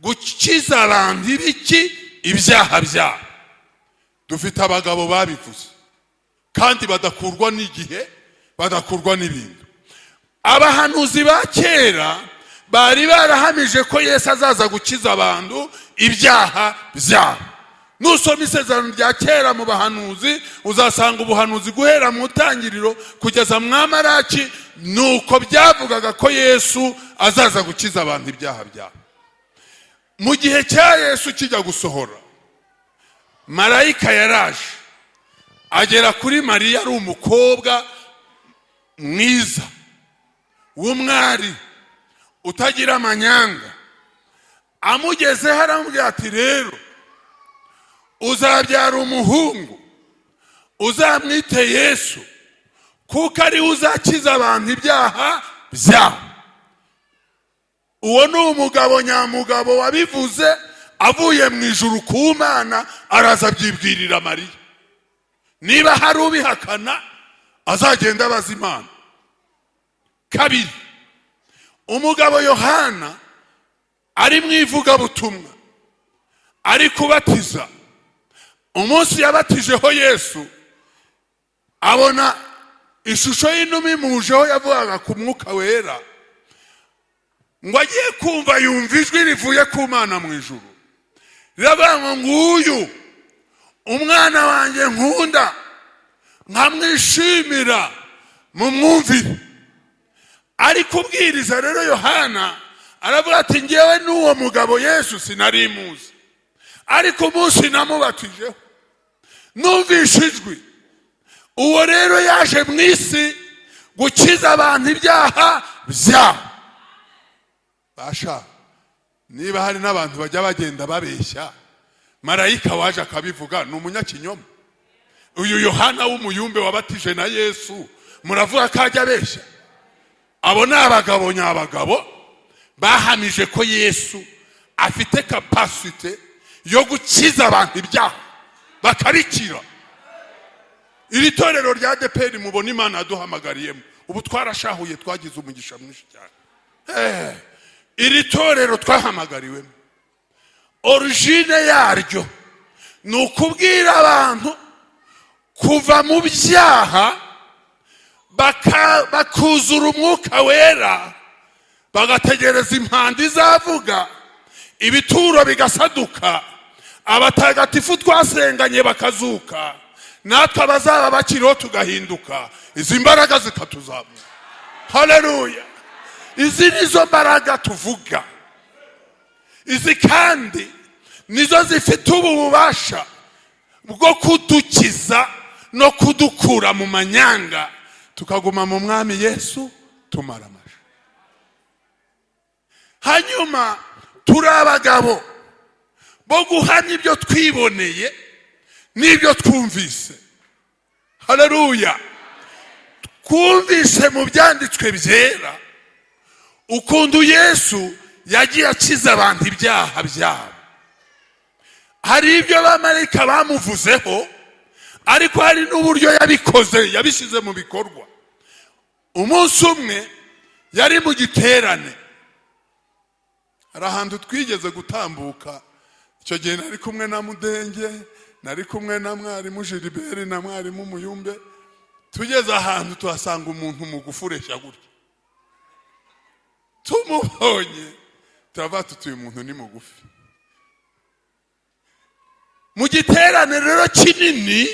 gukiza abantu ibyaha byabo. Dufite abagabo babivuze kandi badakurwa n'igihe, badakurwa n'ibintu. Abahanuzi ba kera bari barahamije ko Yesu azaza gukiza abantu ibyaha byabo. Nusoma isezerano rya kera mu bahanuzi, uzasanga ubuhanuzi guhera mu tangiriro kugeza mu Maraki nuko byavugaga ko Yesu azaza gukiza abantu ibyaha byabo. Mu gihe cya Yesu kijya gusohora, marayika yaraje agera kuri Mariya, ari umukobwa mwiza w'umwari utagira amanyanga. Amugezeho aramubwira ati rero uzabyara umuhungu, uzamwite Yesu, kuko ari uzakiza abantu ibyaha byabo. Uwo ni umugabo nyamugabo wabivuze avuye mu ijuru ku Mana, araza abyibwirira Mariya. Niba hari ubihakana azagenda abaza Imana. Kabiri, umugabo Yohana ari mu ivugabutumwa, ari kubatiza. Umunsi yabatijeho Yesu, abona ishusho y'inuma imujeho yavugaga ku Mwuka Wera, ngo agiye kumva yumva ijwi rivuye ku Mana mu ijuru riravuga ngo nguyu umwana wanjye nkunda, nkamwishimira, mumwumvire. Ari kubwiriza rero Yohana aravuga ati ngewe n'uwo mugabo Yesu sinari muzi, ariko umunsi namubatijeho numvishe ijwi. Uwo rero yaje mu isi gukiza abantu ibyaha byabo. Basha, niba hari n'abantu bajya bagenda babeshya, marayika waje akabivuga ni umunyakinyoma. Uyu Yohana w'umuyumbe wabatije na Yesu, muravuga ko ajya abeshya? Abo ni abagabo nyabagabo bahamije ko Yesu afite capacity yo gukiza abantu ibyaha bakabikira. Iri torero rya ADEPR mubona Imana yaduhamagariyemo, ubu twarashahuye, twagize umugisha mwinshi cyane. Iri torero twahamagariwemo, origine yaryo ni ukubwira abantu kuva mu byaha bakuzura Umwuka Wera, bagategereza impanda izavuga, ibituro bigasaduka, abatagatifu twasenganye bakazuka, natwe abazaba bakiriho tugahinduka, izi mbaraga zikatuzamura. Haleluya! Izi nizo mbaraga tuvuga. izi kandi nizo zifite ubu bubasha bwo kudukiza no kudukura mu manyanga tukaguma mu mwami Yesu tumaramaje. Hanyuma turi abagabo bo guhamya ibyo twiboneye n'ibyo twumvise. Haleluya. Twumvise mu byanditswe byera ukuntu Yesu yagiye akiza abantu ibyaha byabo. Hari ibyo abamarayika bamuvuzeho, ariko hari n'uburyo yabikoze, yabishyize mu bikorwa. Umunsi umwe yari mu giterane, hari ahantu twigeze gutambuka. Icyo gihe nari kumwe na Mudenge, nari kumwe na mwarimu Gilbert na mwarimu Muyumbe. Tugeze ahantu tuhasanga umuntu mugufi ureshya gutya. Tumubonye turava tutuye umuntu ni mugufi. Mu giterane rero kinini,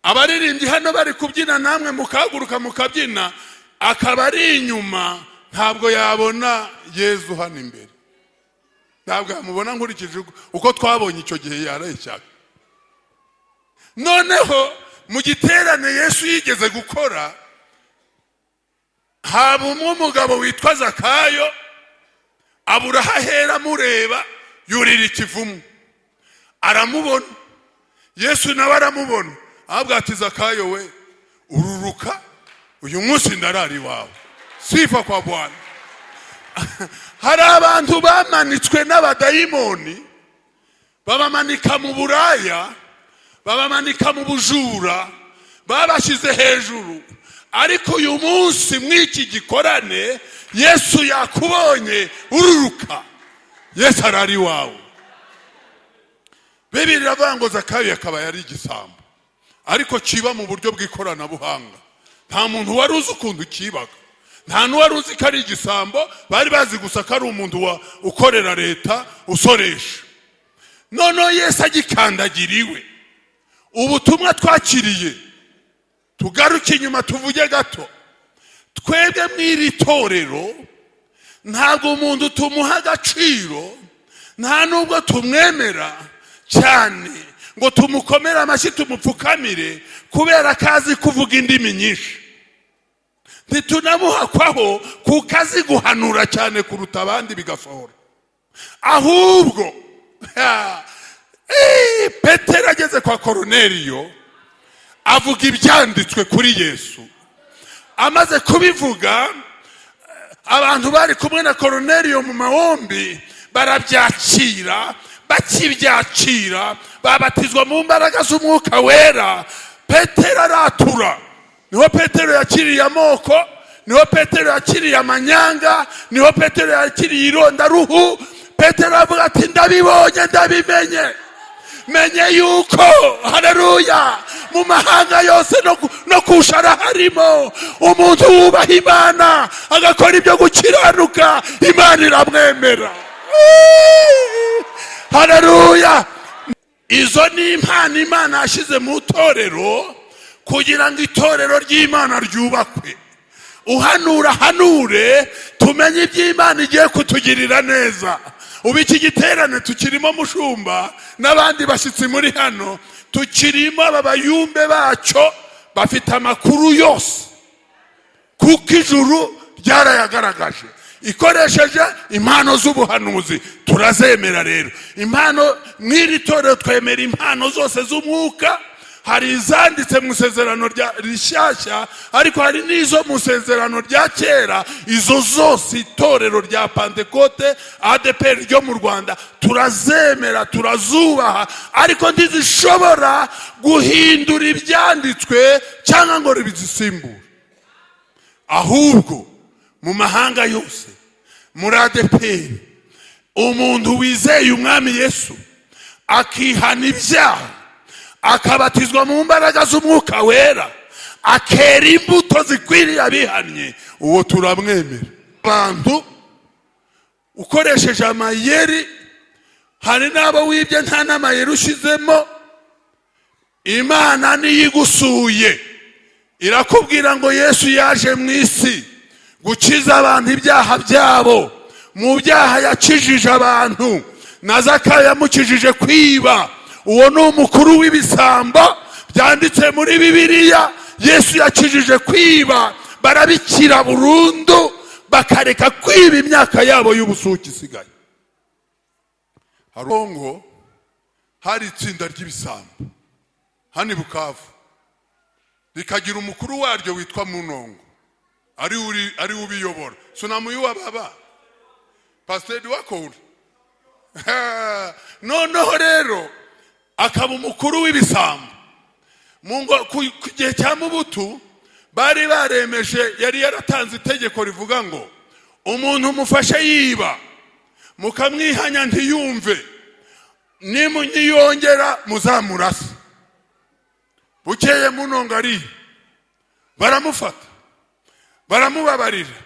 abaririmbyi hano bari kubyina, namwe mukaguruka mukabyina, akaba ari inyuma, ntabwo yabona Yesu hano imbere. Ntabwo yamubona nkurikije uko twabonye icyo gihe yareshyaga. Noneho mu giterane Yesu yigeze gukora, haba umugabo witwa Zakayo, abura ahera amureba, yurira ikivumu, aramubona. Yesu nawe aramubona, ahabwa ati Zakayo we, ururuka, uyu munsi ndarari iwawe. Sifa kwa Bwana. Hari abantu bamanitswe n'abadayimoni, babamanika mu buraya, babamanika mu bujura, babashyize hejuru. Ariko uyu munsi mw'iki gikorane Yesu yakubonye ururuka, Yesu arari iwawe. Bibiliya iravuga ngo Zakayo akaba yari igisambo, ariko kiba mu buryo bw'ikoranabuhanga. Nta muntu wari uzi ukuntu kibaga, nta n'uwari uzi ko ari igisambo. Bari bazi gusa ko ari umuntu ukorera leta usoresha. Noneho Yesu agikandagiriwe, ubutumwa twakiriye, tugaruke inyuma tuvuge gato. Twebwe mw'iri torero ntabwo umuntu tumuha agaciro, nta nubwo tumwemera cyane ngo tumukomere amashyi tumupfukamire kubera kazi kuvuga indimi nyinshi. Ntitunamuhakwaho kuko azi guhanura cyane kuruta abandi bigasohora. Ahubwo Petero ageze kwa Koruneliyo avuga ibyanditswe kuri Yesu. Amaze kubivuga, abantu bari kumwe na Koruneliyo mu mahombi barabyakira. Bakibyakira babatizwa mu mbaraga z'umwuka wera. Petero aratura. Niho Petero yakiriye amoko, niho Petero yakiriye amanyanga, niho Petero yakiriye irondaruhu. Petero avuga ati ndabibonye, ndabimenye. Menye yuko, haleluya, mu mahanga yose no kushara harimo umuntu wubaha Imana agakora ibyo gukiranuka, Imana iramwemera. Haleluya. Izo ni impano Imana yashyize mu torero kugira ngo itorero ry'Imana ryubakwe. Uhanura hanure, tumenye iby'Imana igiye kutugirira neza. Ubu iki giterane tukirimo mushumba n'abandi bashyitsi muri hano, tukirimo abayumbe bacyo bafite amakuru yose, kuko ijuru ryarayagaragaje. Ikoresheje impano z'ubuhanuzi turazemera. Rero impano mw'iri torero twemera impano zose z'umwuka. Hari izanditse mu isezerano rishyashya, ariko hari n'izo mu isezerano rya kera. Izo zose itorero rya Pentekote ADEPR ryo mu Rwanda turazemera, turazubaha, ariko ntizishobora guhindura ibyanditswe cyangwa ngo bizisimbure. Ahubwo mu mahanga yose, muri ADEPR, umuntu wizeye umwami Yesu akihana ibyaha, akabatizwa mu mbaraga z'umwuka wera, akera imbuto zikwiriye abihannye, uwo turamwemera. Abantu ukoresheje amayeri, hari n'abo wibye nta n'amayeri ushizemo, Imana niyo igusuye irakubwira ngo Yesu yaje mu isi gukiza abantu ibyaha byabo, mu byaha yakijije abantu, na Zakayo yamukijije kwiba. Uwo ni umukuru w'ibisambo byanditse muri Bibiliya. Yesu yakijije kwiba, barabikira burundu, bakareka kwiba imyaka yabo y'ubusuke isigaye. Harongo hari itsinda ry'ibisambo hani Bukavu, rikagira umukuru waryo witwa Munongo, ari ubiyobora. Sunamuyuwa baba pasiteri wakora. Noneho rero akaba umukuru w'ibisambo. Ku gihe cya Mubutu bari baremeje, yari yaratanze itegeko rivuga ngo umuntu mufashe yiba mukamwihanya ntiyumve, nimunyiyongera muzamurasa. Bukeye Munongo ari baramufata baramubabarira.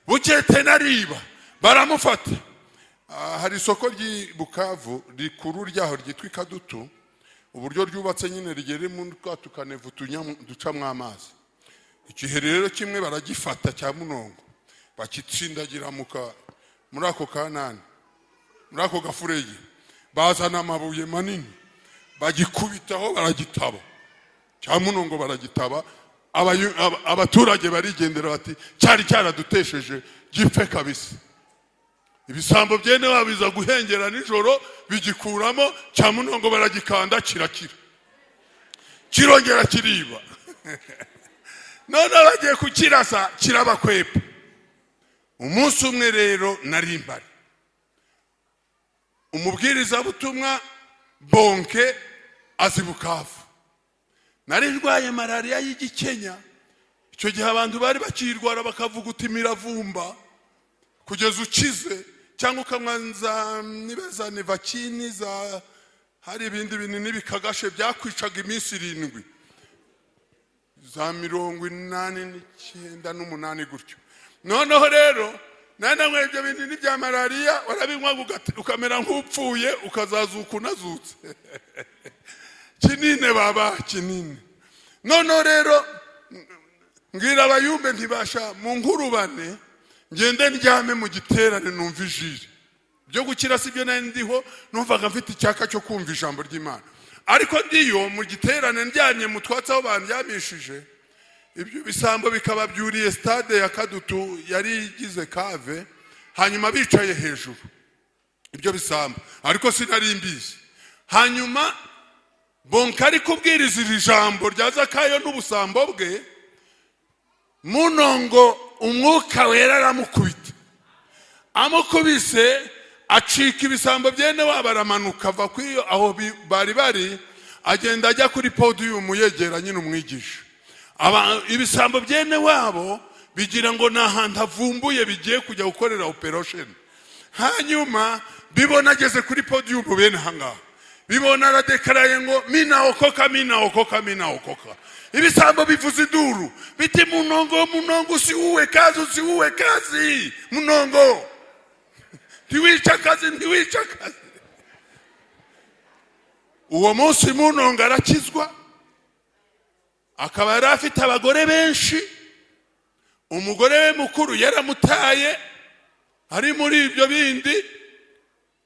Bukeye tenariba baramufata. Hari isoko ry'i Bukavu rikuru ryaho ryitwa Kadutu, uburyo ryubatse nyine rigere mu twatukanevu ducamwe amazi. Igihe rero kimwe baragifata cya Munongo, bakitsindagira muri ako kanani, muri ako gafurege, bazana amabuye manini bagikubitaho, baragitaba cya Munongo, baragitaba. Abaturage barigendera bati cyari cyaradutesheje gipfe kabisa. Ibisambo byene babiza guhengera nijoro bigikuramo, cya Munongo baragikanda kirakira, kirongera kiriba. None bagiye kukirasa kirabakwepa. Umunsi umwe rero nari mbari, umubwiriza butumwa Bonke azi Bukavu. Nari ndwaye malaria y'igikenya. Icyo gihe abantu bari bakirwara bakavuga uti miravumba kugeza ukize, cyangwa ukamwanza nibeza ni vakini za hari ibindi binini bikagashe byakwicaga iminsi 7 za 89 n'umunani gutyo. Noneho rero nana mwebyo binini bya malaria warabinywa ukamera nk'upfuye, ukazazuka unazutse. Kinine baba kinine. Noneho rero ngira abayumbe ntibasha mu nkurubane, ngende ndyame mu giterane numva ijiri. Byo gukira sibyo nari ndiho, numvaga mfite icyaka cyo kumva ijambo ry'Imana. Ariko ndiyo mu giterane ndyamye mu twatsi aho bandyamishije, ibyo bisambo bikaba byuriye stade ya Kadutu yari igize kave, hanyuma bicaye hejuru ibyo bisambo, ariko sinari mbizi. Hanyuma Bonke ari kubwiriza iri jambo rya Zakayo n'ubusambo bwe, Munongo umwuka wera aramukubita. Amukubise acika ibisambo byene wabaramanuka ava kwiyo aho bari agenda ajya kuri podium yegera nyine umwigisha. Ibisambo byene wabo bigira ngo nahantu havumbuye bigiye kujya gukorera operation. Hanyuma bibona ageze kuri podium bene hangaha, bibona aradekaraye ngo mina okoka mina okoka mina okoka. Ibisambo bivuza induru biti Munongo si uwe kazi Munongo ntiwica kazi. Uwo munsi Munongo arakizwa, akaba yari afite abagore benshi. Umugore we mukuru yaramutaye ari muri ibyo bindi.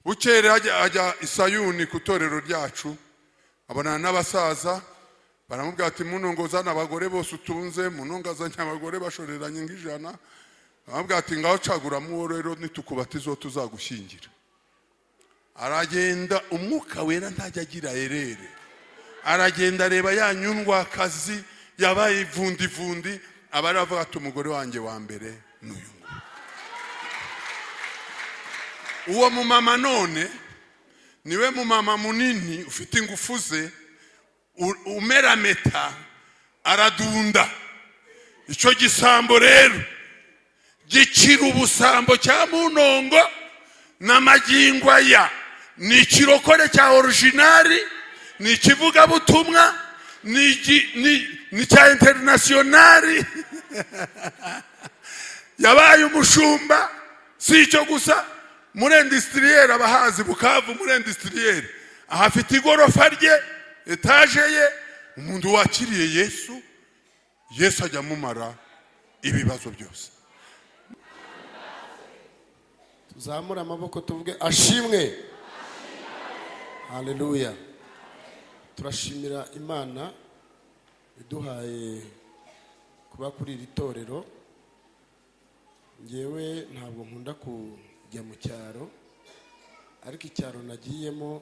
Bukere ajya Isayuni ku torero ryacu, abonana n'abasaza, baramubwira ati Munongo zana abagore bose utunze. Munongo azanye abagore bashoreranye nk'ijana. Baramubwira ati ngaho caguramo rero nitukubatizo tuzagushyingira. Aragenda, umwuka wera ntajya agira erere. Aragenda areba yanyundwa akazi yabaye ivundi, abaravuga ati umugore wanjye wa mbere n'uyu. Uwo mumama none niwe mumama munini ufite ingufu ze, umerameta aradunda. Icyo gisambo rero gikira ubusambo cya Munongo n'amagingo aya. Ni ikirokore cya originali, ni ikivuga butumwa, ni cya internationali. Yabaye umushumba. Si icyo gusa, muri industriel abahazi Bukavu, muri industriel ahafite igorofa rye, etage ye. Umuntu wakiriye Yesu ajya mumara ibibazo byose. Zamura amaboko tuvuge ashimwe. Haleluya. Turashimira Imana iduhaye kuba kuri iri torero. Ngewe ntabwo nkunda kujya mu cyaro, ariko icyaro nagiyemo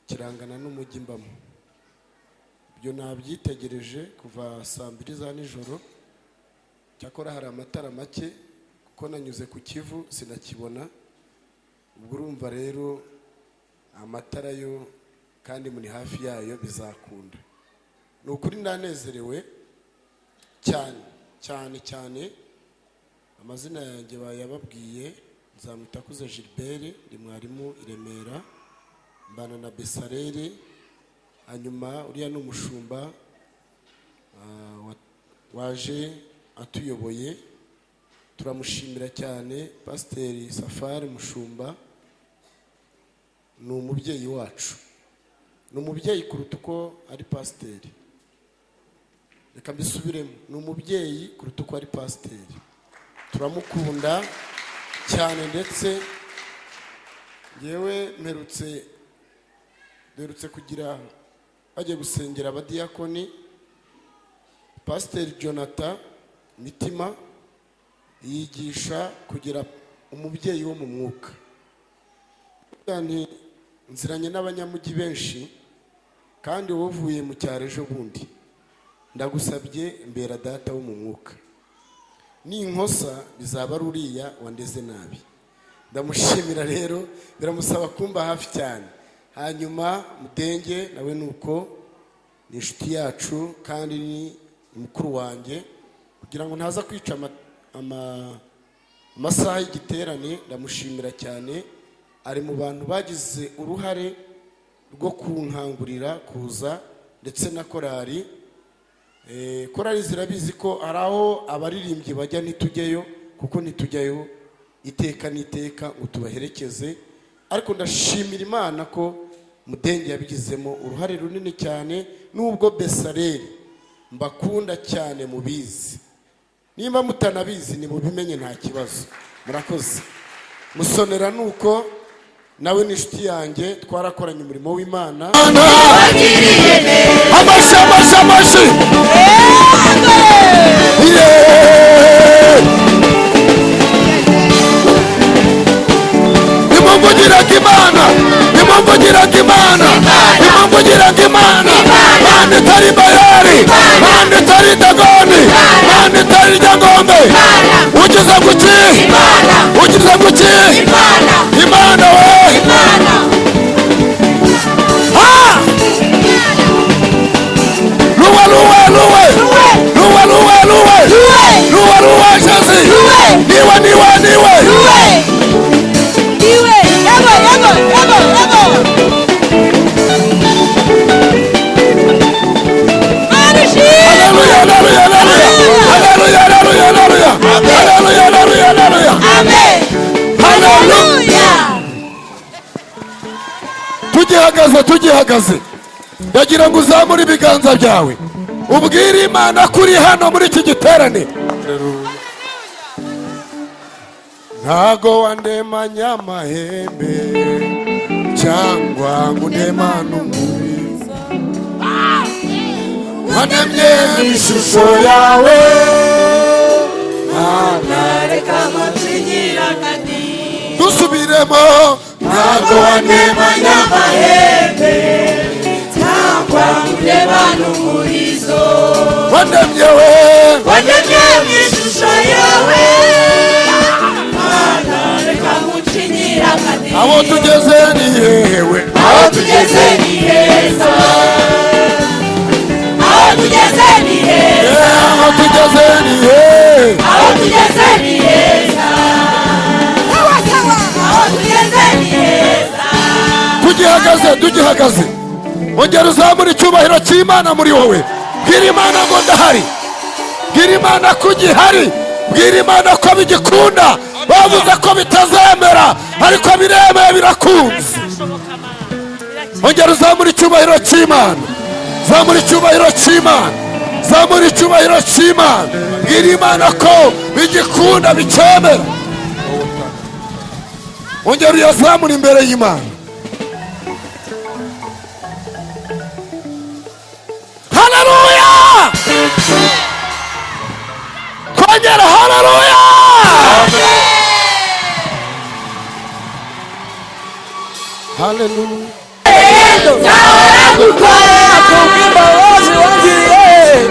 kirangana n'umujyi mbamo. Ibyo nabyitegereje kuva saa 2 za nijoro. Cyakora hari amatara make kuko nanyuze ku Kivu sinakibona. Ubwo urumva rero amatara yo kandi muri hafi yayo bizakunda. Ni ukuri ndanezerewe cyane. Amazina yanjye bayababwiye, Nzamwitakuze Gilbert, ndi mwarimu i Remera, mbana na Besareri. Hanyuma uriya ni umushumba waje atuyoboye. Turamushimira cyane. Pasiteri Safari Mushumba ni umubyeyi wacu, ni umubyeyi kuruta uko ari pasiteri. Reka mbisubiremo, ni umubyeyi kuruta uko ari pasiteri. Turamukunda cyane, ndetse yewe mperutse kugira bagiye gusengera abadiyakoni. Pasiteri Jonathan Mitima yigisha kugira umubyeyi wo mu mwuka. Kandi nziranye n'abanyamujyi benshi, kandi wovuye mu cyaro ejo bundi, ndagusabye mbera data wo mu mwuka. Ni inkosa bizaba ruriya wandeze nabi. Ndamushimira rero, biramusaba kumba hafi cyane. Hanyuma Mudenge nawe nuko ni inshuti yacu kandi ni mukuru wanjye, kugira ngo ntaza kwica amasaha y'igiterane. Ndamushimira cyane, ari mu bantu bagize uruhare rwo kunkangurira kuza, ndetse na korari. Korari zirabizi ko hari aho abaririmbyi bajya ntitujyeyo, kuko ntitujyayo iteka n'iteka ngo tubaherekeze. Ariko ndashimira Imana ko Mudenge yabigizemo uruhare runini cyane. Nubwo Besareri mbakunda cyane mubizi, nimba mutanabizi ni mubimenye nta kibazo. Murakoze. Musonera nuko nawe ni inshuti yanjye, twarakoranye umurimo w'Imana. Amashi nimumvugiraga Imana, Mana itari Bayali, Mana itari Dagoni, Mana itari Ryangombe. Ugize kuki Imana we. Luwe shazi. Niwe. Tugihagaze ndagira ngo uzamure ibiganza byawe ubwire Imana kuri hano muri iki giterane. Ntago wandemanya amahembe cyangwa ngundemana umurizo, wandemye ishusho yawe. Mana reka mucinyiragani dusubiremo. Ntago wandemanya amahembe cyangwa ngundemana umurizo, wandemye ishusho yawe. Aho tugeze ni hewe, aho tugeze ni heza, aho tugeze ni heza, aho tugeze ni heza, aho tugeze ni heza, aho tugeze ni heza. Tugihagaze ongera uzamura icyubahiro cy'Imana muri wowe. Bwira Imana ngo ndahari, bwira Imana ko ugihari, bwira Imana ko bigikunda. Bavuze ko bitazemera, ariko biremeye birakunze. Ongera uzamura icyubahiro cy'Imana, zamura icyubahiro cy'Imana, zamura icyubahiro cy'Imana. Bwira Imana ko bigikunda bicyemera. ongera uyazamura imbere y'Imana. Haleluya! Kongera haleluya! Haleluya! nzahora gukora kubw'imbabazi wangiriye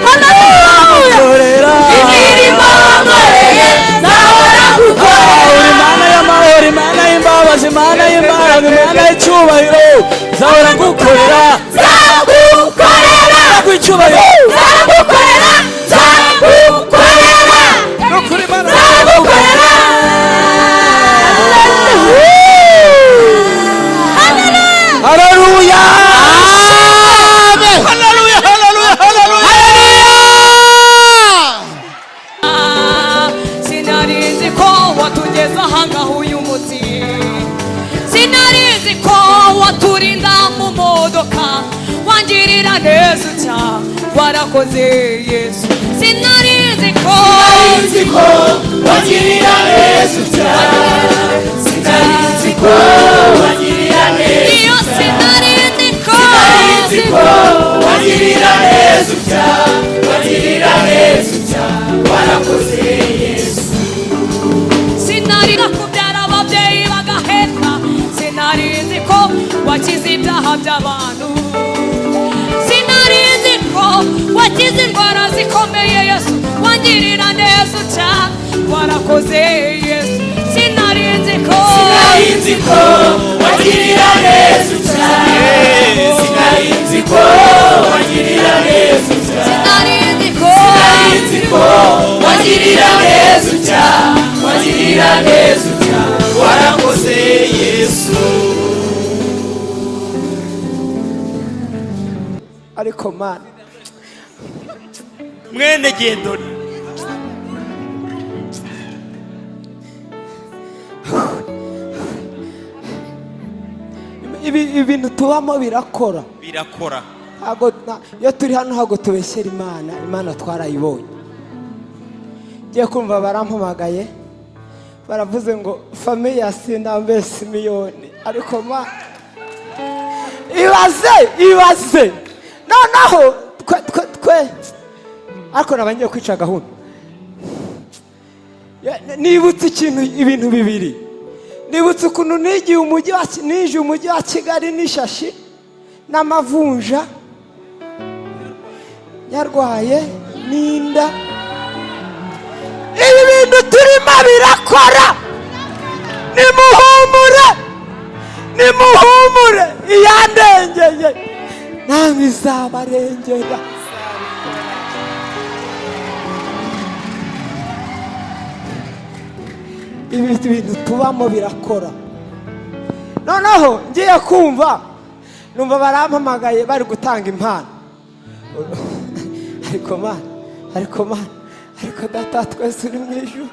Haleluya imirimo wankoreye nzahora gukora uri Mana y'amahoro, Imana y'imbabazi, Imana y'imbaraga, Imana y'icyubahiro, nzahora ngukorera nzagukorera icyubahiro, nzagukorera nzagukorera nukuri Mana nzagukorera haleluya, amen, haleluya, haleluya, haleluya. Sinarizi ko watugeza ahangaha uyu munsi, sinarizi ko waturinda mu modoka, wangirira neza cyane, warakoze Yesu. Sinarizi ko wangirira neza cyane sinarizi ko wangirira neza iyo sinarizi ko wangirira neza cyane wangirira neza cyane warakoze Yesu sinarizi kubyara ababyeyi bagaheka, sinarizi ko wakize ibyaha by'abantu, sinarizi ko wakize indwara zikomeye Yesu, wangirira neza cyane, warakoze Yesu. Sinarizi ko wangirira neza cyane sinarizi ko wangirira neza cyane sinarizi ko wangirira neza cyane wangirira neza cyane warakoze Yesu. Ariko Mana mwene Gedoni ibintu tubamo birakora, birakora iyo turi hano ntabwo tubeshyera Imana, Imana twarayibonye. Ngiye kumva barampamagaye baravuze ngo famiye ya Sinambe Simiyoni, ariko Mana ibaze noneho twe ariko nabangiye kwica gahunda. Nibutse ibintu bibiri, nibutse ukuntu nije umujyi wa Kigali n'ishashi n'amavunja yarwaye n'inda. Ibi bintu turimo birakora, nimuhumure iyandengeye namwe izabarengera. Ibi bintu tubamo birakora. Noneho ngiye kumva numva barampamagaye bari gutanga impano, ariko data twese uri mu ijuru,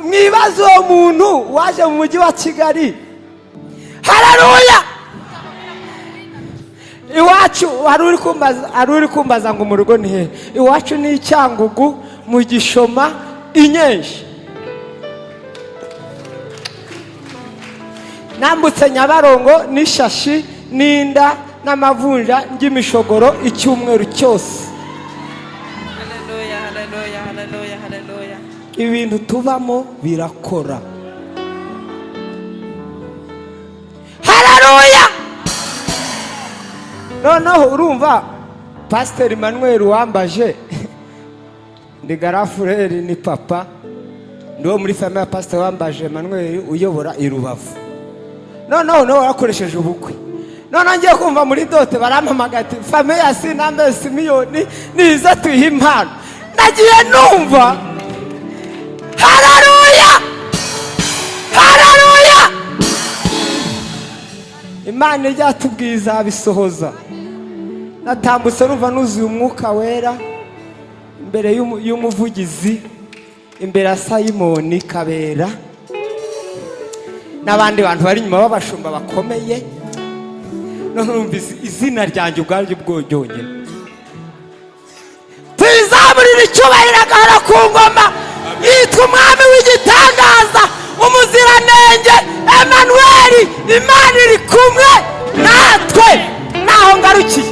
mwibaze uwo muntu waje mu mujyi wa Kigali. Haleluya! Iwacu hari uri kumbaza ngo mu rugo ni he? Iwacu ni Cyangugu mu Gishoma Inyeshi. Nambutse Nyabarongo n'ishashi n'inda n'amavunja y'imishogoro icyumweru cyose. haleluya. Ibintu tubamo birakora. Haleluya! Noneho urumva Pastor Emmanuel wambaje ndi garafureri ni papa ndo muri famille ya Pastor wambaje Emmanuel uyobora i Rubavu. Noneho warakoresheje ubukwe. Noneho ngiye kumva muri dote barampamagaye ati famille ya Sinambe Simiyoni niza tuyiha impano. Nagiye numva haleluya, haleluya, Imana iryatubwiza bisohoza. Natambutse numva nuzuye umwuka wera imbere y'umuvugizi, imbere ya Simoni Kabera n'abandi bantu bari nyuma b'abashumba bakomeye. None numva izina ryanjye ubwaryo bwonyine tuzamurira icyubahiro agahora ku ngoma, yitwa umwami w'igitangaza, umuziranenge, imana iri kumwe natwe naho ngarukiye.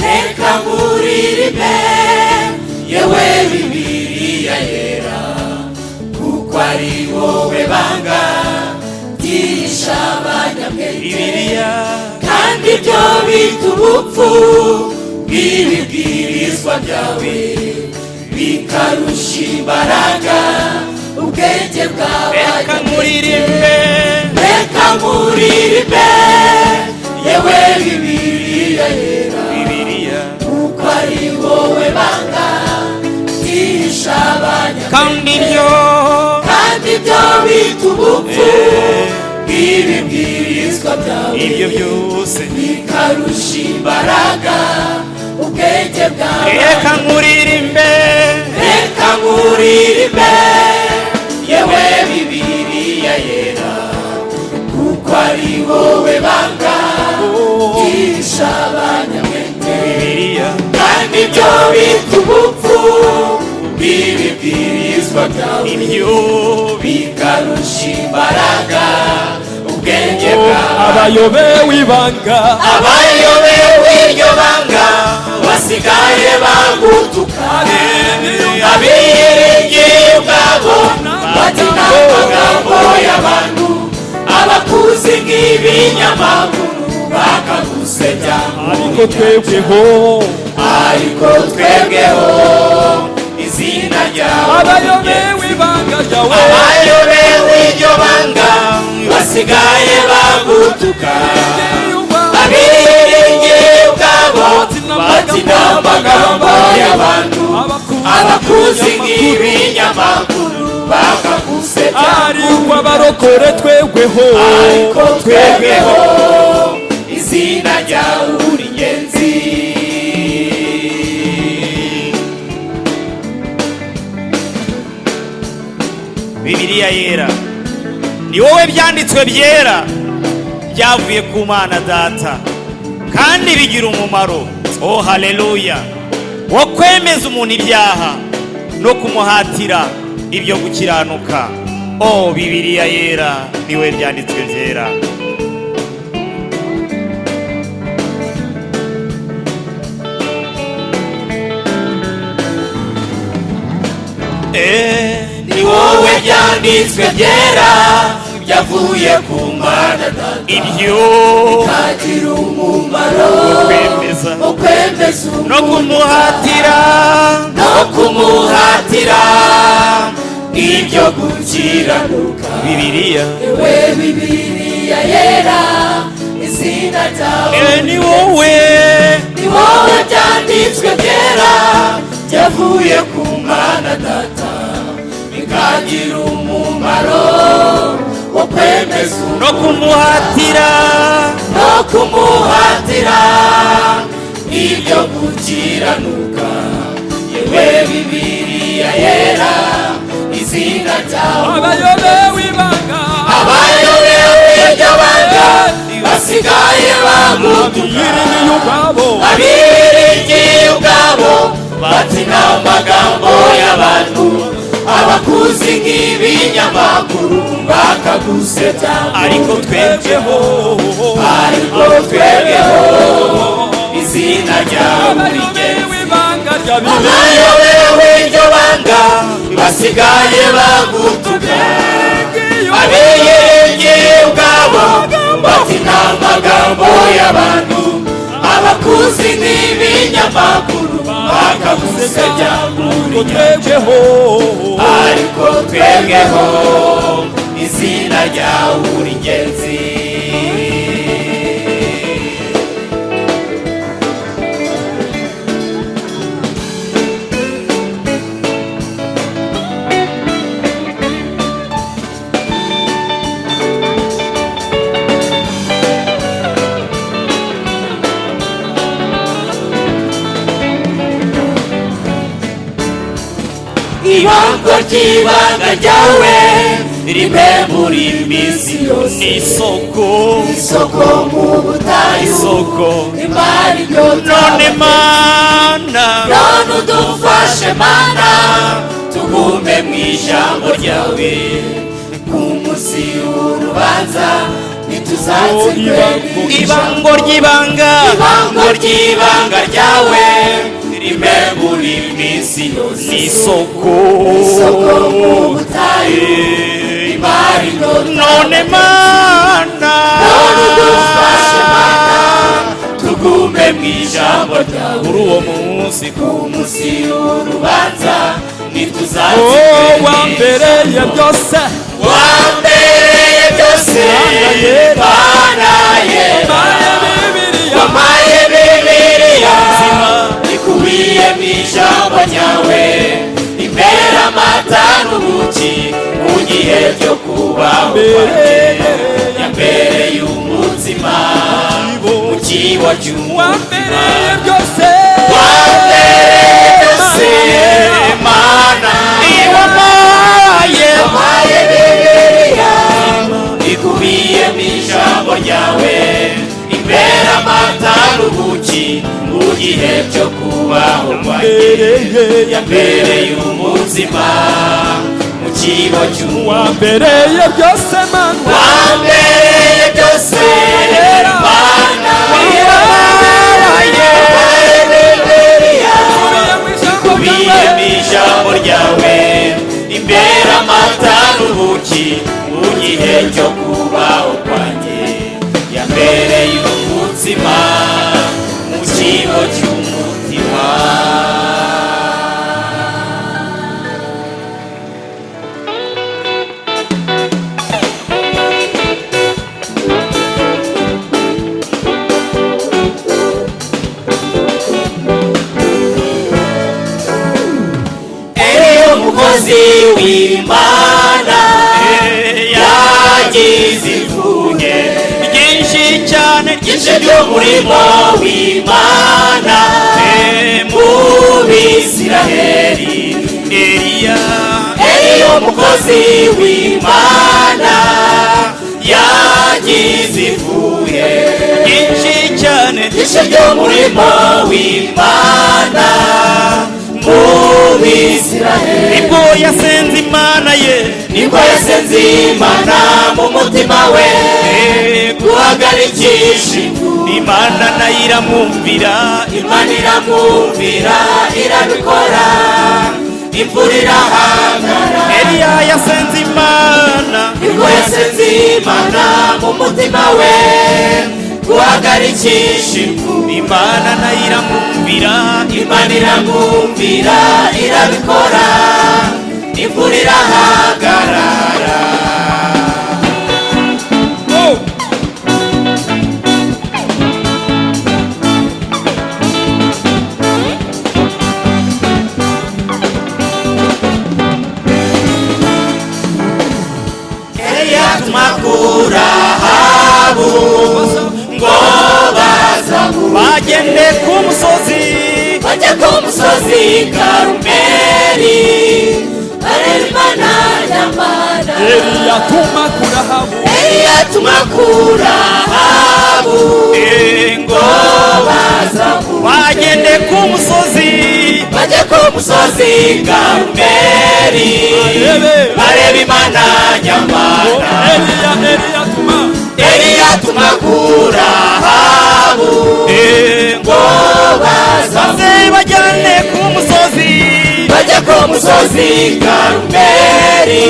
reka nguririmbe yewe Bibiliya yera, kuko ari wowe banga ryigisha abanyabwenge, kandi ibyo bita ubupfu bw'ibibwirizwa byawe bikarusha imbaraga ubwenge bwawe. reka nguririmbe yewe Bibiliya yera, kuko ari wowe banga ryigisha abanyabwenge, kandi ibyo bita ubupfu bw'ibibwirizwa byawe ibyo byose bikarusha imbaraga ubwenge bwawe. reka nguririmbe yewe Bibiliya yera, kuko ari wowe banga ryigisha abanyabwenge, kandi ibyo bita ubupfu bw'ibibwirizwa byawe ibyo bikarusha imbaraga ubwenge bwawe. abayobewe ibanga abayobewe iryo banga basigaye bagutuka, abiringiye ubwabo batina amagambo y'abantu, abakuzi nk'ibinyamakuru bakagusebya. ariko twebweho izina ryawe, abayobewe ibanga ryawe abayobewe iryo banga basigaye bagutuka, abiringiye ubwabo batina amagambo y'abantu, abakuzi nk'ibinyamakuru bakagusebya. ariko abarokore twebweho izina ryawe uri ingenzi. Bibiliya yera ni wowe byanditswe byera byavuye ku Mana Data, kandi bigira umumaro, oh haleluya, wo kwemeza umuntu ibyaha no kumuhatira ibyo gukiranuka. Oh Bibiliya yera ni wowe byanditswe byera. ni wowe byanditswe byera byavuye ku Mana Data, ibyo bikagira umumaro kwemeza wo kwemeza no kumuhatira ibyo gukiranuka. Bibiliya yewe Bibiliya yera, izina ryawe ni wowe byanditswe byera byavuye ku Mana Data, bikagira umumaro wo kwemeza no kumuhatira ibyo gukiranuka. yewe Bibiliya yera, izina ryawe abayobewe ibanga iryo banga basigaye bagutuka, abiringiye ubwabo batina amagambo y'abantu, abakuzi nk'ibinyamakuru bakagusebya. ariko twebweho izina ryawe uri ingenzi. abayobewe iryo banga basigaye bagutuka, abiringiye ubwabo batina amagambo y'abantu, abakuzi n'ibinyamakuru bakagusebya. ariko twebweho izina ryawe uri ingenzi. ibanga ry'ibanga ryawe rimwe muri iminsi yose isoko mu butayu isoko imari inyota none mana none udufashe mana tugume mu ijambo ryawe ku munsi w'urubanza ntituzatsindwe ibango ry'ibanga ryawe rimwe muri iminsi yose isoko mu butayu imari inyota none mana none udufashe mana tugume mu ijambo ryawe kuri uwo munsi ku munsi w'urubanza wambereye byose wambereye byose Mana wamaye Bibiliya ikubiye mu ijambo ryawe imbere amata n'ubuki mu gihe cyo kubaho yambereye umutima mu kibo cy'umutima wambereye byose Mana wamaye Bibiliya ikubiye mu ijambo ryawe imbere amata n'ubuki mu gihe cyo kubaho kwanjye yambereye umutima mu kibo wambereye byose mana wambereye byose Mana ikubiye mu ijambo ryawe imbere amata n'ubuki mu gihe cyo kubaho kwanjye yambereye umutima mu kibo cy'umutima umukozi w'Imana yagize ivuge byinshi cyane byinshi by'umurimo w'Imana mu Bisiraheli Eliya umukozi w'Imana yagize ivuge byinshi cyane byinshi by'umurimo w'Imana mu Bisiraheli nibwo yasenze imana ye nibwo yasenze Imana mu mutima we guhagarikisha imana nayo iramwumvira Imana iramwumvira irabikora imvura irahagarara Eliya yasenze imana nibwo yasenze Imana mu mutima we guhagarikisha imana nayo iramwumvira Imana iramwumvira irabikora imvura irahagarara Eliya tumakura habu ngo bagende ku musozi bajya ku musozi Karumeli bareba Imana nyamana Eliya tumakura habu ngo bagende ku musozi bajya ku musozi Karumeli bareba Imana nyamana Eliya tumakura habu ngo bajyane ku musozi bajya ku musozi Karumeli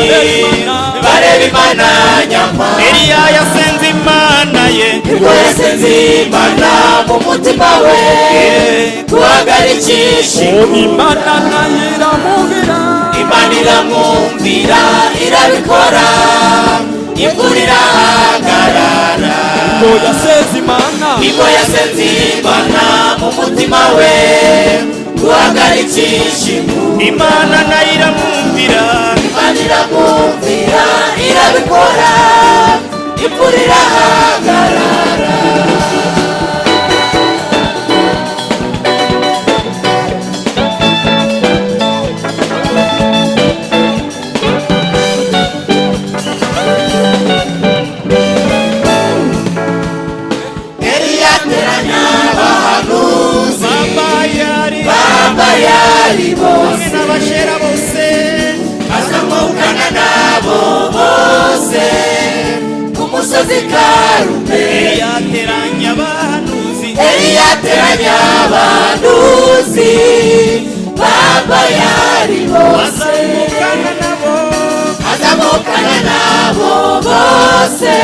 bareba Imana nyamana Eliya yasenze imana ye nibwo yasenze Imana mu mutima we guhagarikisha imana nayo iramwumvira Imana iramwumvira irabikora imvura irahagarara nibwo yasenze imana nibwo yasenze Imana mu mutima we guhagarikisha imana nayo iramwumvira Imana iramwumvira irabikora imvura irahagarara Eliya ateranya abahanuzi b'Abayali bose, azamukana nabo bose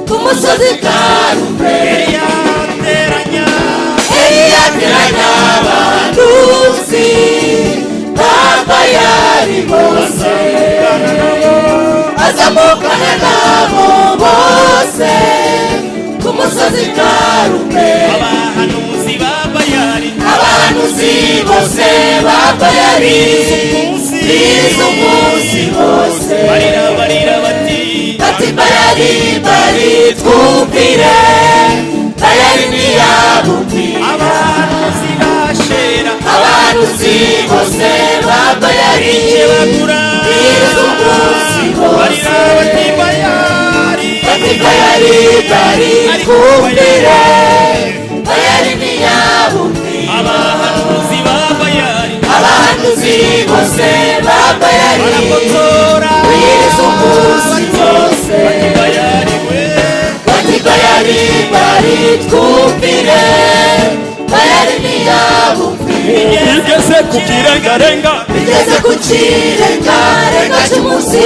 ku musozi Karumeli. Eliya ateranya abahanuzi b'Abayali bose, azamukana nabo bose ku musozi Karumeli. abahanuzi b'Abayali, Abahanuzi bose b'Abayali bize umunsi bose, barira bati bati Bayali bari twumvire, Bayali ntiyabumvira. abahanuzi b'Ashera, Abahanuzi bose b'Abayali bize umunsi bose, bati Bayali, bati Bayali bari twumvire, Bayali ntiyabumvira. abahanuzi b'Abayali, Abahanuzi bose b'Abayali barakotora, bize umunsi bose, Bayali we, bati Bayali bari twumvire, Bayali ntiyabumvira. igeze ku kirengarenga, Bigeze ku kirengarenga cy'umunsi,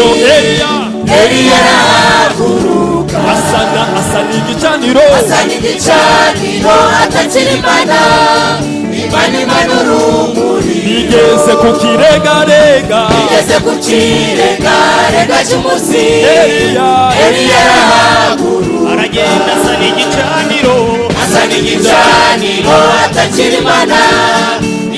Eliya arahaguruka asana igicaniro, asana igicaniro atakira Imana, Imana urumuri. igeze ku kirengarenga, Bigeze ku kirengarenga cy'umunsi, Eliya Eliya arahaguruka aragenda asana igicaniro, asana igicaniro atakira Imana,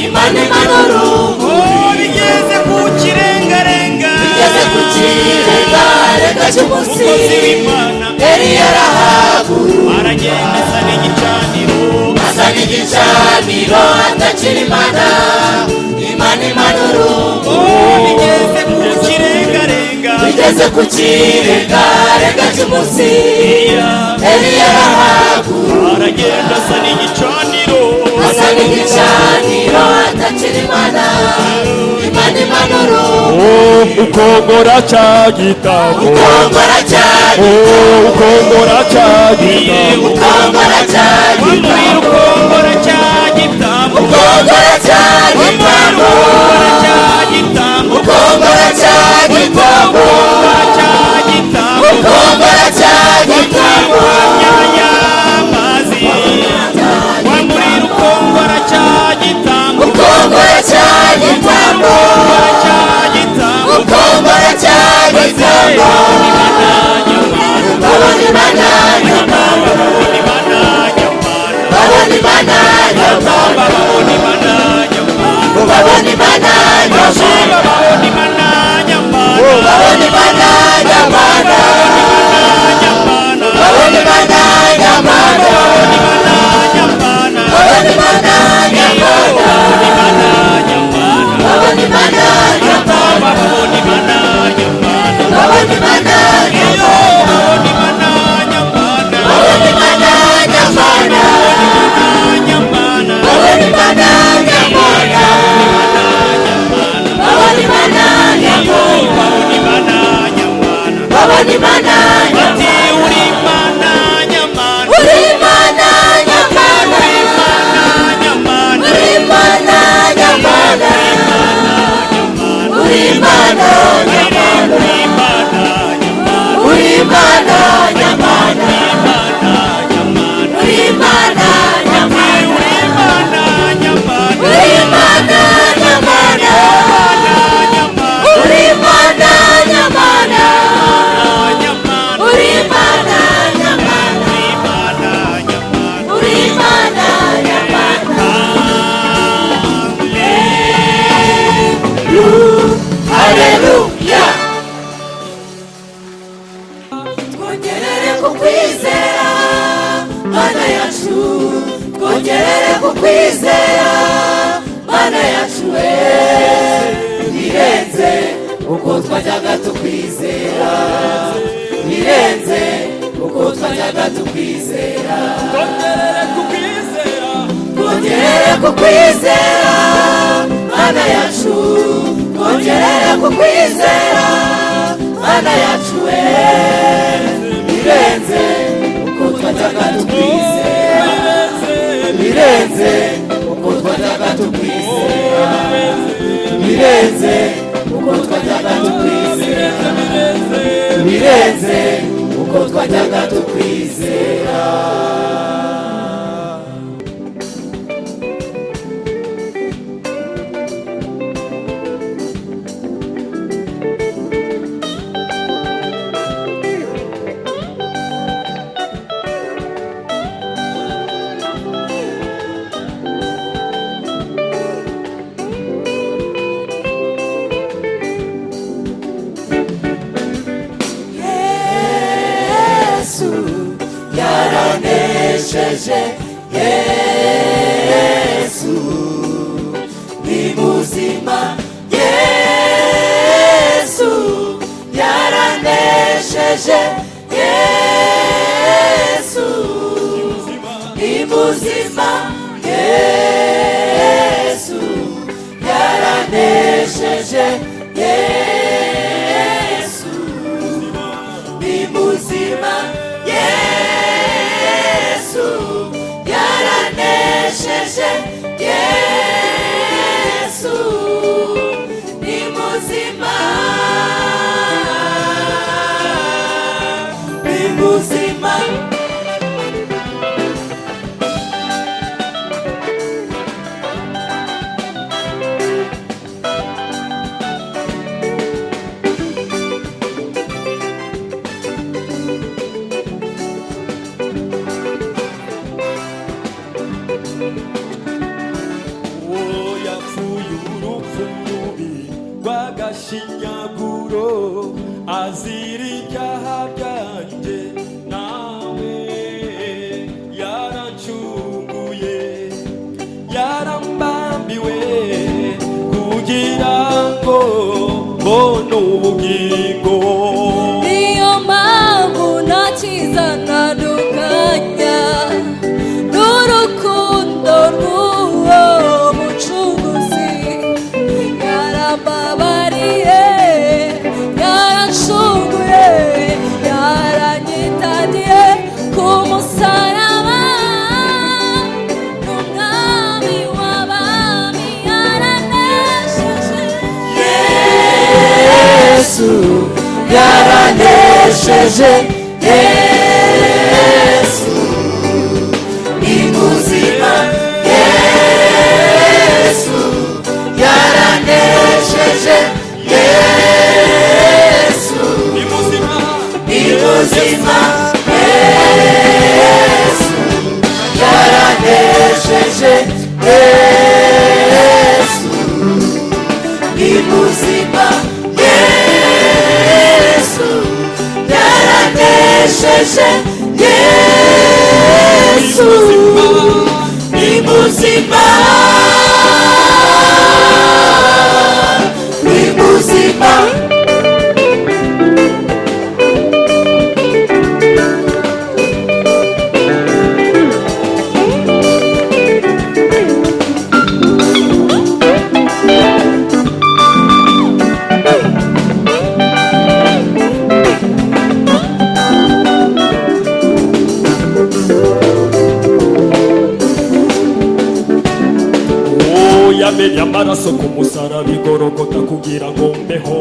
Imana urumuri. bigeze ku kirengarenga, Bigeze ku kirengarenga cy'umunsi, umukozi w'Imana Eliya arahaguruka aragenda asana igicaniro, asana igicaniro atakira Imana, Imana urumuri. bigeze ku kirengarenga, Bigeze ku kirengarenga cy'umunsi, Eliya arahaguruka aragenda asana igicaniro, asana igicaniro atakira Imana, Imana urumuri. ukongora cya gitabo, Ukongora cya ukongora cya gitabo, ukongora cya gitabo, ukongora cya gitabo, ukongora cya gitabo, ukongora cya gitabo, ukongora cya gitabo, ukongora cya gitabo, ukongora cya gitabo. Babona Imana nyamana, babona Imana nyamana, babona Imana nyamana, babona Imana nyamana, babona Imana nyamana, babona Imana nyamana, babona Imana nyamana, babona Imana kwizera mana yacu we birenze uko twajyaga tukwizera, birenze uko twajyaga tukwizera, twongerere kukwizera mana yacu, twongerere kukwizera mana yacu we birenze uko twajyaga tukwizera, birenze uko twajyaga tukwizera, birenze uko twajyaga tukwizera. Yesu ni muzima, Yesu yaranesheje, Yesu ni muzima, Yesu yaranesheje, Yesu ni muzima, Yesu yaranesheje, Yesu ni muzima, ni muzima. Shinyaguro azirika habyanjye nawe yarancunguye yarambambiwe kugira ngo mbone ubugingo. Niyo mpamvu ntakiza ntandukanya n'urukundo rw'uwo mucunguzi. Yarambabariye, yarancunguye, yaranyitadiye ku musaraba. N'umwami w'abami yaranesheje, Yesu yaranesheje, Yesu ni muzima, Yesu yaranesheje, Yesu ni muzima, ni muzima, Yesu yaranesheje, Yesu ni muzima, Yesu yaranesheje, Yesu ni muzima, ni muzima. Yamenye amaraso ku musaraba igorogota kugira ngo mbeho,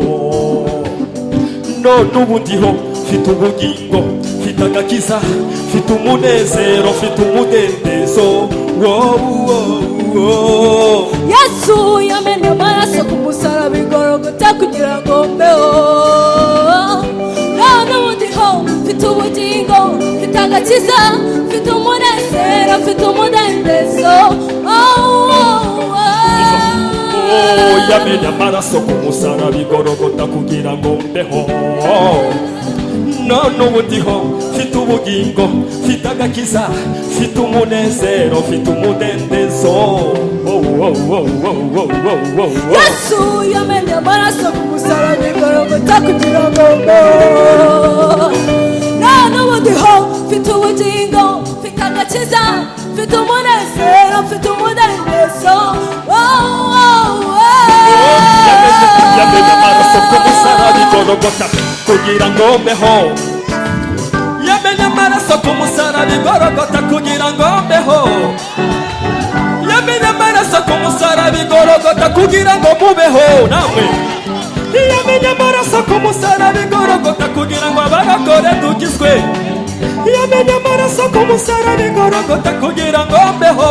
none ubu ndiho mfite ubugingo, mfite agakiza, mfite umunezero, mfite umudendezo. Yesu yamenye amaraso ku musaraba igorogota kugira ngo mbeho, none ubu ndiho mfite ubugingo, mfite agakiza, mfite umunezero, mfite umudendezo. Yamenye amaraso ku musaraba igorogota kugira ngo mbeho, none ubu ndiho mfite ubugingo, mfite agakiza, mfite umunezero, mfite umudendezo. Yesu yamenye amaraso ku musaraba igorogota kugira ngo mbeho, none ubu ndiho mfite ubugingo, mfite agakiza, mfite umunezero, mfite umudendezo. Yamenye amaraso ku musaraba igorogota kugira ngo mbeho, yamenye amaraso ku musaraba igorogota kugira ngo mbeho, yamenye amaraso ku musaraba igorogota kugira ngo mubeho namwe yamenye amaraso ku musaraba igorogota kugira ngo abarokore dukizwe yamenye amaraso ku musaraba igorogota kugira ngo mbeho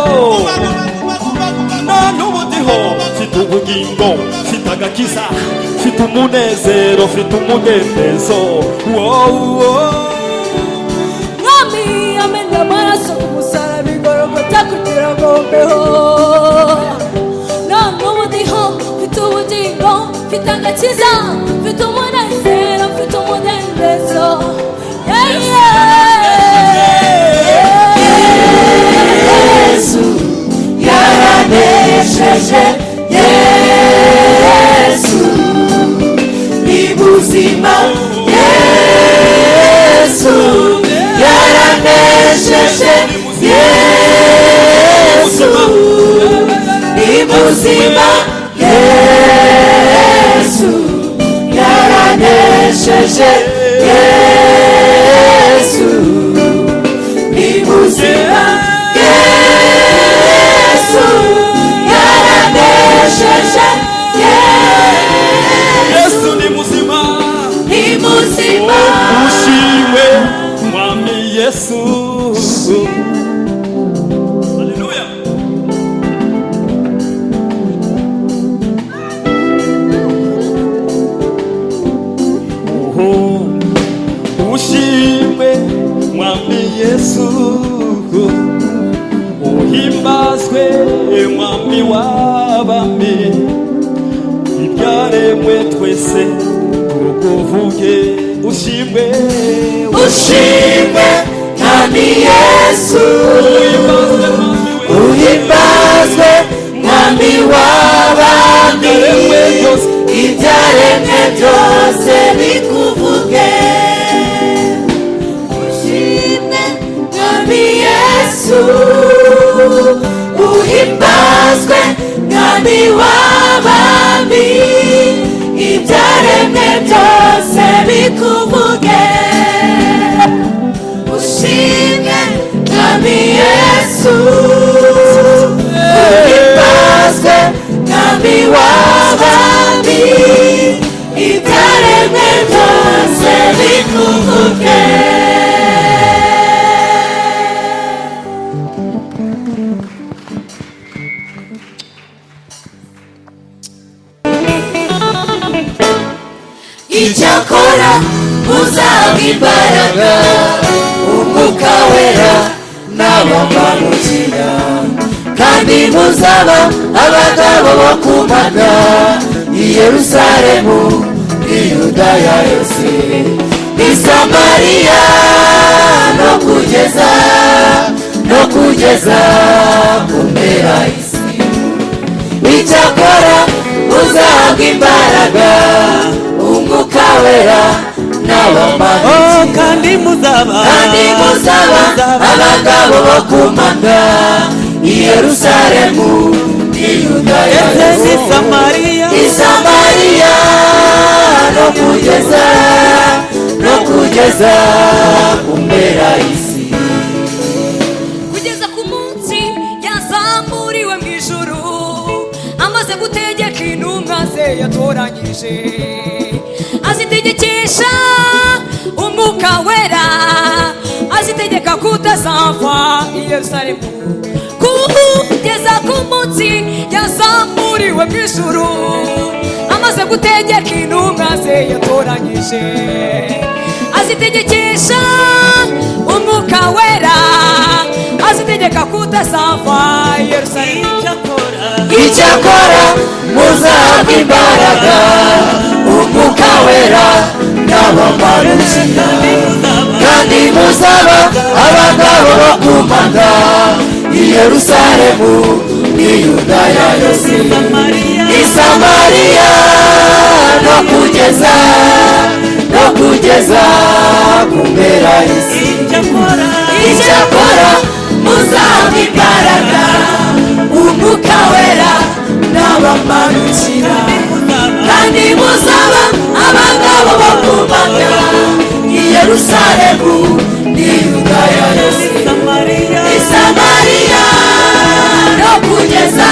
na n'ubu ndiho mfite ubugingo mfite agakiza mfite umunezero mfite umudendezo mwami yamenye amaraso ku musaraba igorogota kugira ngo mbeho na n'ubu ndiho mfite ubugingo mfite agakiza mfite umunezero mfite umudendezo Yesu yaranesheje Yesu ni buzima Yesu yaranesheje Yesu ni buzima Yesu yaranesheje Yesu ni buzima Yesu yaranesheje Yesu ni muzima ushimwe mwami Yesu Haleluya ushimwe mwami Yesu uhimbazwe mwami w'abami ibyaremwe twese tukuvuge ushimwe mwami Yesu uhimbazwe mwami w'abami ibyaremwe byose bikuvuge ushimwe mwami Yesu uhimbazwe mwami w'abami ibyaremwe byose bikuvuge ushimwe mwami Yesu uhimbazwe mwami w'abami ibyaremwe byose bikuvuge icyakora muzahabwa imbaraga umwuka wera n'abamanukira kandi muzaba abagabo bo kumana i Yerusalemu i Yudaya yose i Samariya no kugeza ku mpera y'isi icyakora muzahabwa imbaraga umwuka wera n'abamanukira kandi muzaba abagabo bo kumana i Yerusalemu i Yudaya yose i Samariya no kugeza ku mpera y'isi kugeza ku munsi yazamuriwe mu ijuru amaze gutegeka intumwa ze yatoranyije azitegekesha umwuka wera azitegeka kutazava i Yerusalemu kugeza ku munsi yazamuriwe mu ijuru amaze gutegeka intumwa ze yatoranyije azitegekesha umwuka wera azitegeka kutazava i Yerusalemu icyakora muzahabwa imbaraga umwuka wera n'abamanukira kandi muzaba abagabo bo kumana i Yerusalemu i Yudaya yose i Samariya no kugeza ku mpera y'isi icyakora muzahabwa imbaraga umwuka wera n'abamanukira kandi muzaba abagabo bo kumana i Yerusalemu i Yudaya yose i Samariya no kugeza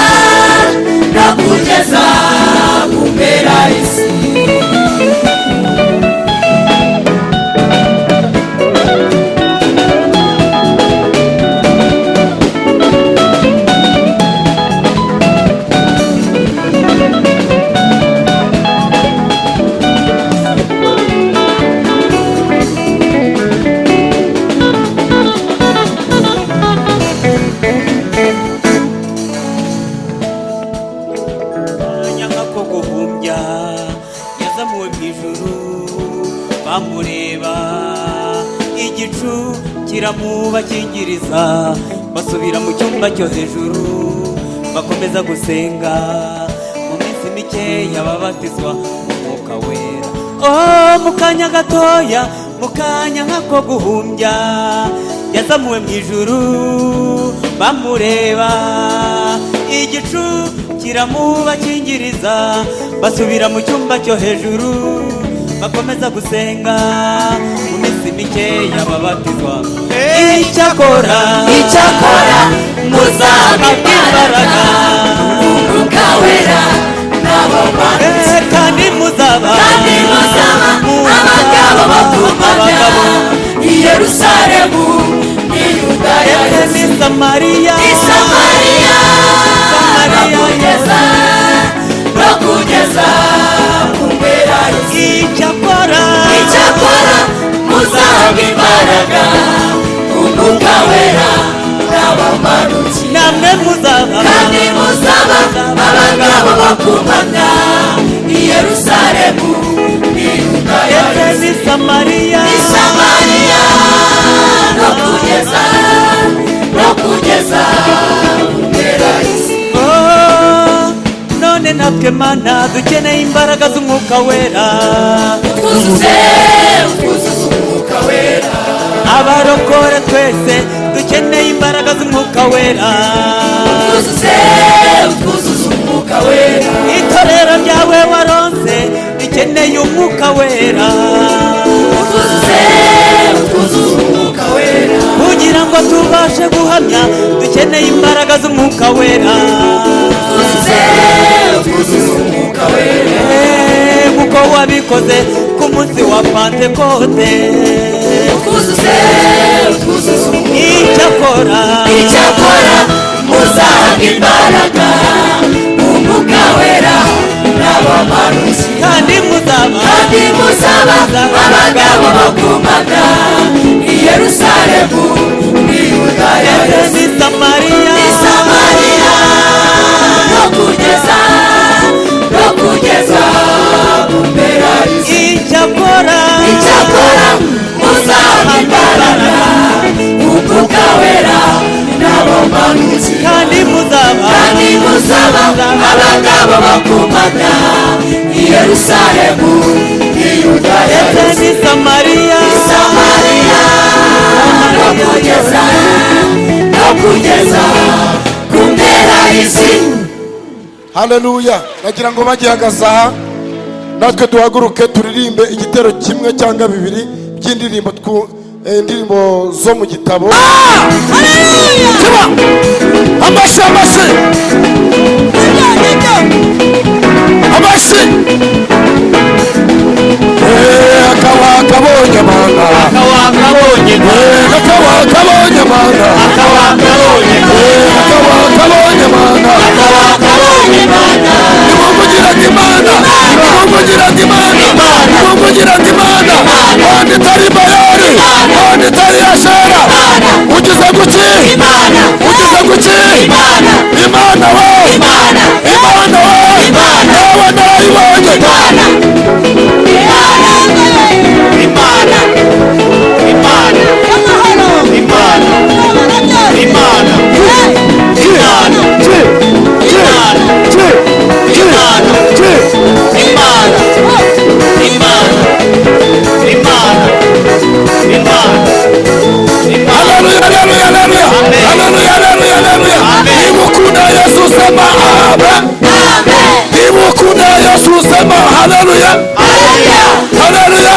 kiramubakingiriza basubira mu cyumba cyo hejuru bakomeza gusenga mu minsi mikeya babatizwa mu mwuka wera. Oh, mu kanya gatoya, mu kanya nk'ako guhumbya yazamuwe mu ijuru bamureba, igicu kiramubakingiriza basubira mu cyumba cyo hejuru bakomeza gusenga mu minsi mikeya babatizwa. Icyakora muzahabwa imbaraga umwuka wera n'abamarayika, kandi muzaba abagabo bakomanya i Yerusalemu n'i Yudaya n'i Samariya no kugeza ku mpera y'isi. Icyakora muzahabwa imbaraga umwuka wera n'abamarayika, namwe muzaba kandi muzaba abagabo bakomanya i Yerusalemu n'i Yudaya n'i Samariya no kugeza ku mpera y'isi. None natwe mana dukeneye imbaraga z'umwuka wera, twuzuze umwuka wera, abarokore twese dukeneye imbaraga z'umwuka wera, twuzuze umwuka wera, itorero ryawe waronse rikeneye umwuka wera, twuzuze umwuka wera, kugira ngo tubashe guhamya dukeneye imbaraga z'umwuka wera, twuzuze umwuka wera, kuko wabikoze ku munsi wa Pantekote. twuzuze Icyakora muzahabwa imbaraga umwuka wera n'abamarayika, kandi muzaba abagabo bakomanga i Yerusalemu n'i Yudaya n'i Samariya no kugeza ku mpera y'isi. Icyakora muzahabwa imbaraga umwuka wera n'abamarayika, kandi muzaba abagabo bakomanga i Yerusalemu n'i Yudaya n'i Samariya no kugeza ku mpera y'isi. haleluya. nagira ngo bagihagaze aha natwe duhaguruke turirimbe igitero kimwe cyangwa bibiri by'indirimbo indirimbo zo mu gitabo. Amashyi akawakabonye amanga, akawakabonye amanga, nimumugiraga imana wandi itari bayari, wandi itari ashera, ugize guki imana we, nawe narayibonye nimukunda Yesu sema amen, nimukunda Yesu sema haleluya, haleluya.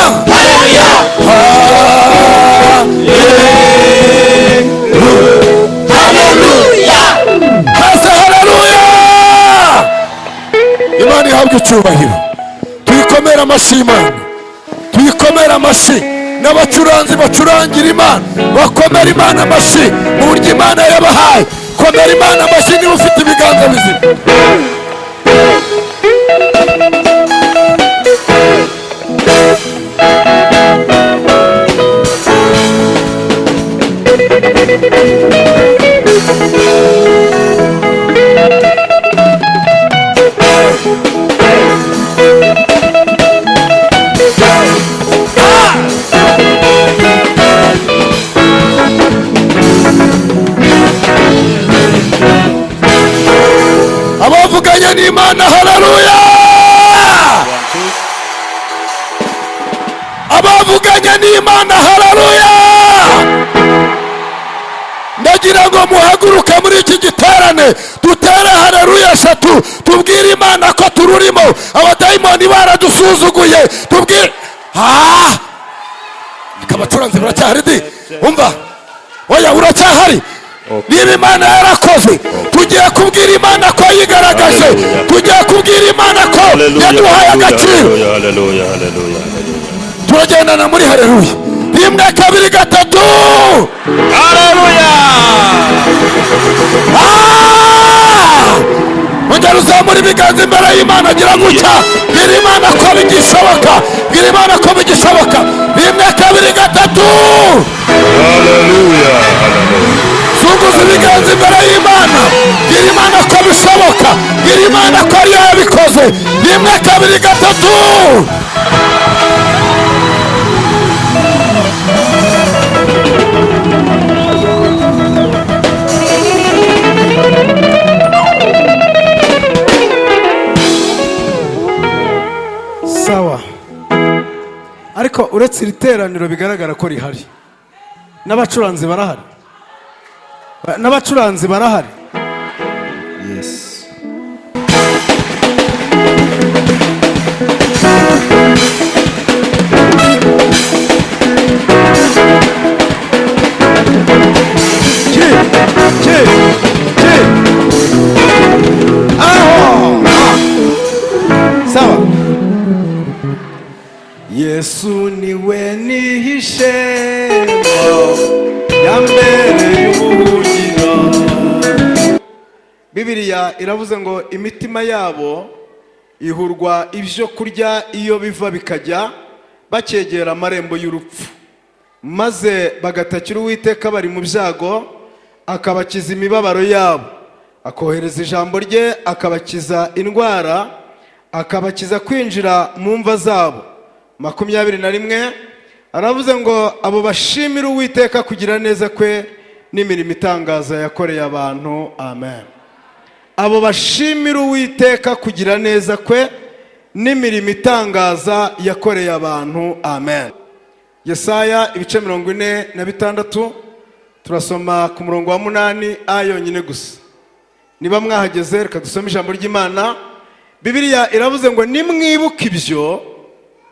Imana ihabwe icyubahiro. Tuyikomere amashyi Imana, tuyikomere amashyi. N'abacuranzi bacurangira Imana bakomera Imana amashyi mu buryo Imana yabahaye. Komera Imana amashyi niba ufite ibiganza bizima. n'Imana. Haleluya! Abavuganye n'Imana. Haleluya! Ndagira ngo muhaguruke muri iki giterane dutere haleluya 3 tubwire Imana ko tururimo. Abadayimoni baradusuzuguye, tubwire kabacuranze baracyahari di umva oya uracyahari. Niba Imana yarakoze tugiye kubwira Imana ko yigaragaje, tugiye kubwira Imana ko yaduhaye agaciro. Turagendana muri haleluya 1 2 3 haleluya. Ongera uzamura ibiganza imbere y'Imana, gira gutya bwira Imana ko bigishoboka, bwira Imana ko bigishoboka. 1 2 3 haleluya. Zunguza ibiganza imbere y'Imana, bwira Imana ko bishoboka, bwira Imana ko ariyo yabikoze. 1 2 3 sawa. Ariko uretse iri teraniro bigaragara ko rihari, n'abacuranzi barahari, n'abacuranzi barahari. Yes. Sawa. Yesu niwe nihishemo yambereye ubuhungiro. Bibiliya iravuze ngo imitima yabo ihurwa ibyo kurya iyo biva bikajya, bakegera amarembo y'urupfu, maze bagatakira Uwiteka bari mu byago, akabakiza imibabaro yabo, akohereza ijambo rye akabakiza indwara, akabakiza kwinjira mu mva zabo. 21 aravuze ngo abo bashimira Uwiteka kugira neza kwe n'imirimo itangaza yakoreye abantu. Amen. Abo bashimira Uwiteka kugira neza kwe n'imirimo itangaza yakoreye abantu. Amen. Yesaya ibice 46 turasoma ku murongo wa 8 ayonyine gusa. Niba mwahageze reka dusome ijambo ry'Imana. Bibiliya iravuze ngo nimwibuka ibyo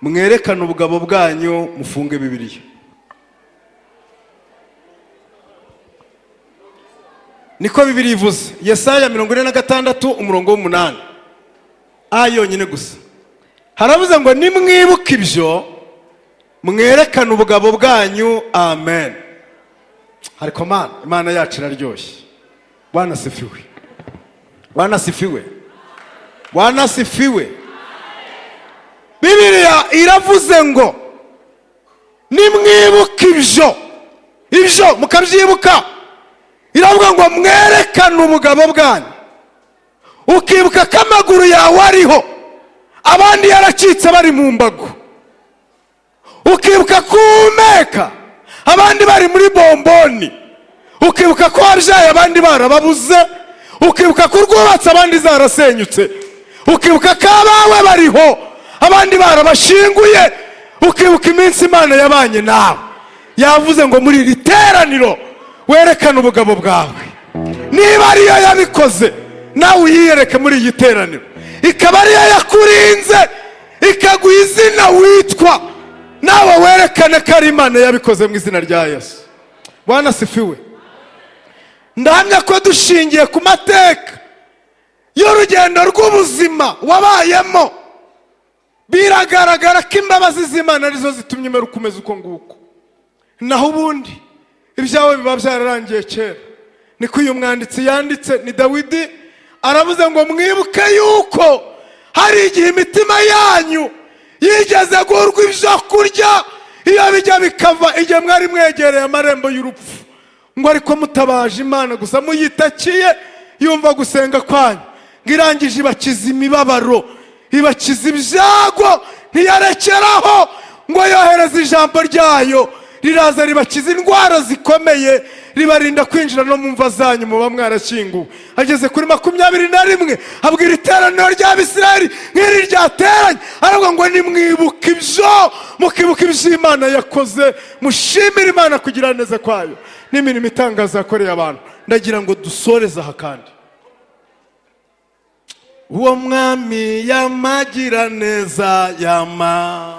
mwerekana ubugabo bwanyu, mufunge Bibiliya. Niko Bibiliya ivuze. Yesaya 46 umurongo wa 8 ayonyine gusa. Haravuze ngo nimwibuka ibyo mwerekana ubugabo bwanyu. Amen. Ariko Imana yacu iraryoshye. Bwana sifiwe. Bwana sifiwe. Bwana sifiwe. Bibiliya iravuze ngo nimwibuka ibyo mukabyibuka. Iravuga ngo mwerekane ubugabo bwanyu. Ukibuka ko amaguru yawe ariho, abandi yaracitse bari mu mbago. Ukibuka ko umeka, abandi bari muri bomboni. Ukibuka ko wabyaye abandi barababuze. Ukibuka ko urwubatse abandi zarasenyutse. Ukibuka ko abawe bariho, abandi barabashinguye. Ukibuka iminsi Imana yabanye nawe. Yavuze ngo muri iri teraniro werekana ubugabo bwawe. Niba ariyo yabikoze, nawe uyiyereke muri iyi teraniro. Ikaba ariyo yakurinze, ikaguha izina witwa, nawe werekane ko ari Imana yabikoze mu izina rya Yesu. Bwana sifiwe. Ndahamya ko dushingiye ku mateka y'urugendo rw'ubuzima wabayemo, biragaragara ko imbabazi z'Imana arizo zitumye umera ukomeza uko nguko. Naho ubundi ibyawe biba byararangiye kera. Niko uyu mwanditsi yanditse, ni Dawidi, aravuze ngo mwibuke yuko hari igihe imitima yanyu yigeze gurwa ibyo kurya iyo bijya bikava, igihe mwari mwegereye amarembo y'urupfu. Ngo ariko mutabaje Imana gusa muyitakiye, yumva gusenga kwanyu, ngirangije ibakiza imibabaro, ibakiza ibyago. Ntiyarekeraho ngo yohereze ijambo ryayo riraza ribakiza indwara zikomeye, ribarinda kwinjira no mu mva zanyu muba mwarashyinguwe. Ageze kuri 21 abwira iteraniro ry'Abisirayeli nk'iri ryateranye, aravuga ngo nimwibuke ibyo, mukibuka ibyo Imana yakoze, mushimire Imana kugira neza kwayo n'imirimo itangaza yakoreye abantu. Ndagira ngo dusoreze aha kandi. Uwo mwami yamagira neza yama,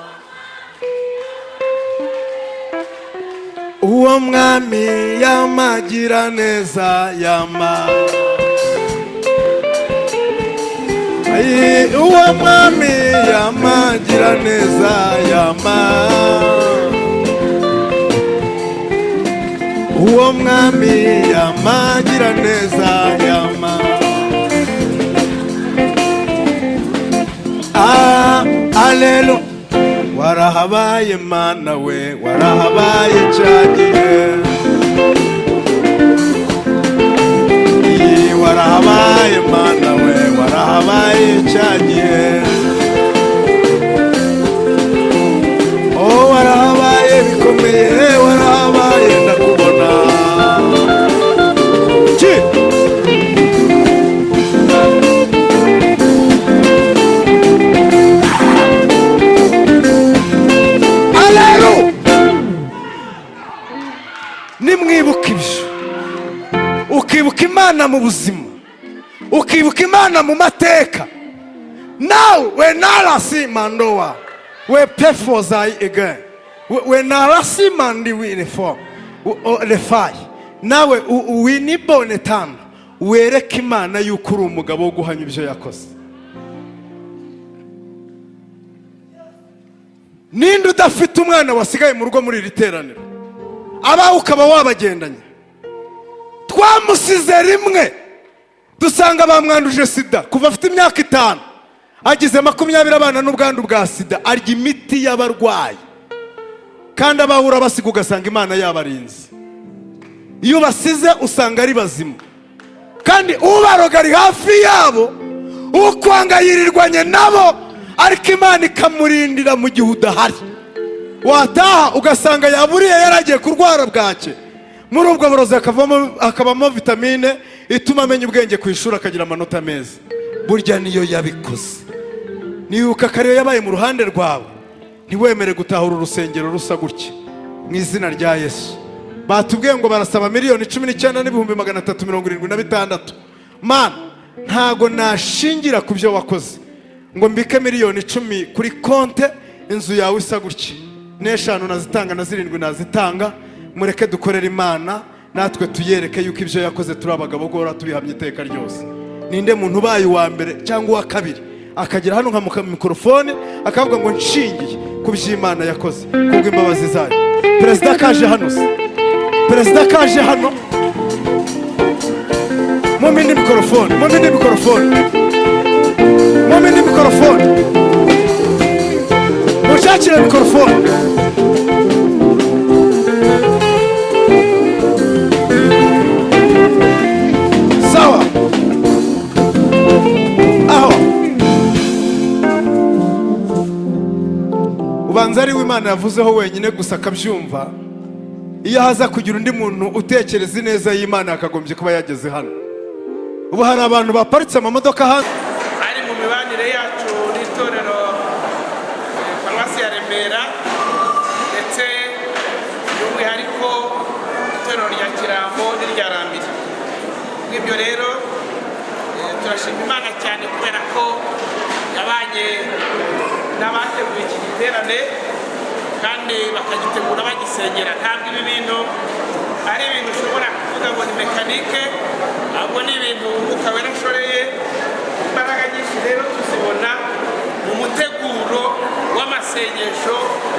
uwo mwami yamagira neza yama, uwo mwami yamagira neza yama, uwo mwami yamagira neza yama. Alelo warahabaye Mana we, warahabaye cyagiye, warahabaye Mana we, warahabaye cyagiye, oh warahabaye bikomeye, warahabaye ndakubona. Nimwibuka ibyo, ukibuka Imana mu buzima, ukibuka Imana mu mateka. Now when I see Mandoa, we pay for Zai again. When I see Mandi we reform, the fire. Nawe winibone tano, wereke Imana yuko uri umugabo wo guhanya ibyo yakoze. Ninde udafite umwana wasigaye mu rugo muri iri teraniro? Abawe ukaba wabagendanye. Twamusize rimwe dusanga bamwanduje sida kuva afite imyaka 5, agize 20 abana n'ubwandu bwa sida, arya imiti y'abarwayi, kandi abahura basiga ugasanga Imana yabarinze. Iyo basize usanga ari bazima, kandi ubaroga ari hafi yabo, ukwanga yirirwanye nabo, ariko Imana ikamurindira mu gihe udahari. Wataha ugasanga yaburiye yaragiye kurwara bwake, muri ubwo burozi akabamo vitamine ituma amenya ubwenge ku ishuri akagira amanota meza. Burya niyo yabikoze. Niyuka kariyo yabaye mu ruhande rwawe, ntiwemere gutahura urusengero rusa gutya mu izina rya Yesu. Batubwiye ngo barasaba miliyoni 19,376. Mana, ntago nashingira ku byo wakoze ngo mbike miliyoni 10 kuri konte inzu yawe isa gutya. 5 nazitanga na 7 nazitanga. Mureke dukorera Imana, natwe tuyereke yuko ibyo yakoze turi abagabo gora tubihamye iteka ryose. Ninde muntu ubaye wa mbere cyangwa wa kabiri akagira hano nka mikrofone akavuga ngo nshingiye ku byo Imana yakoze kubwo imbabazi zayo? Perezida kaje hano se, perezida kaje hano, muminde mikrofone, muminde mikrofone, muminde mikrofone, mushakire mikrofone. Sawa aho ubanza ari w'Imana yavuzeho wenyine gusa akabyumva. Iyo haza kugira undi muntu utekereza neza y'Imana akagombye kuba yageze hano. Ubu hari abantu baparitse amamodoka hano ari mu mibanire yacu n'itorero Paruwasi ya Remera, ndetse by'umwihariko itorero rya Kirambo n'irya Rambira. Ibyo rero turashima Imana cyane kubera ko yabanye n'abateguye iki giterane kandi bakagitegura bagisengera. Ntabwo ibi bintu ari ibintu ushobora kuvuga ngo ni mekanike, ahubwo ni ibintu Umwuka Wera ashoreye. Imbaraga nyinshi rero tuzibona mu muteguro w'amasengesho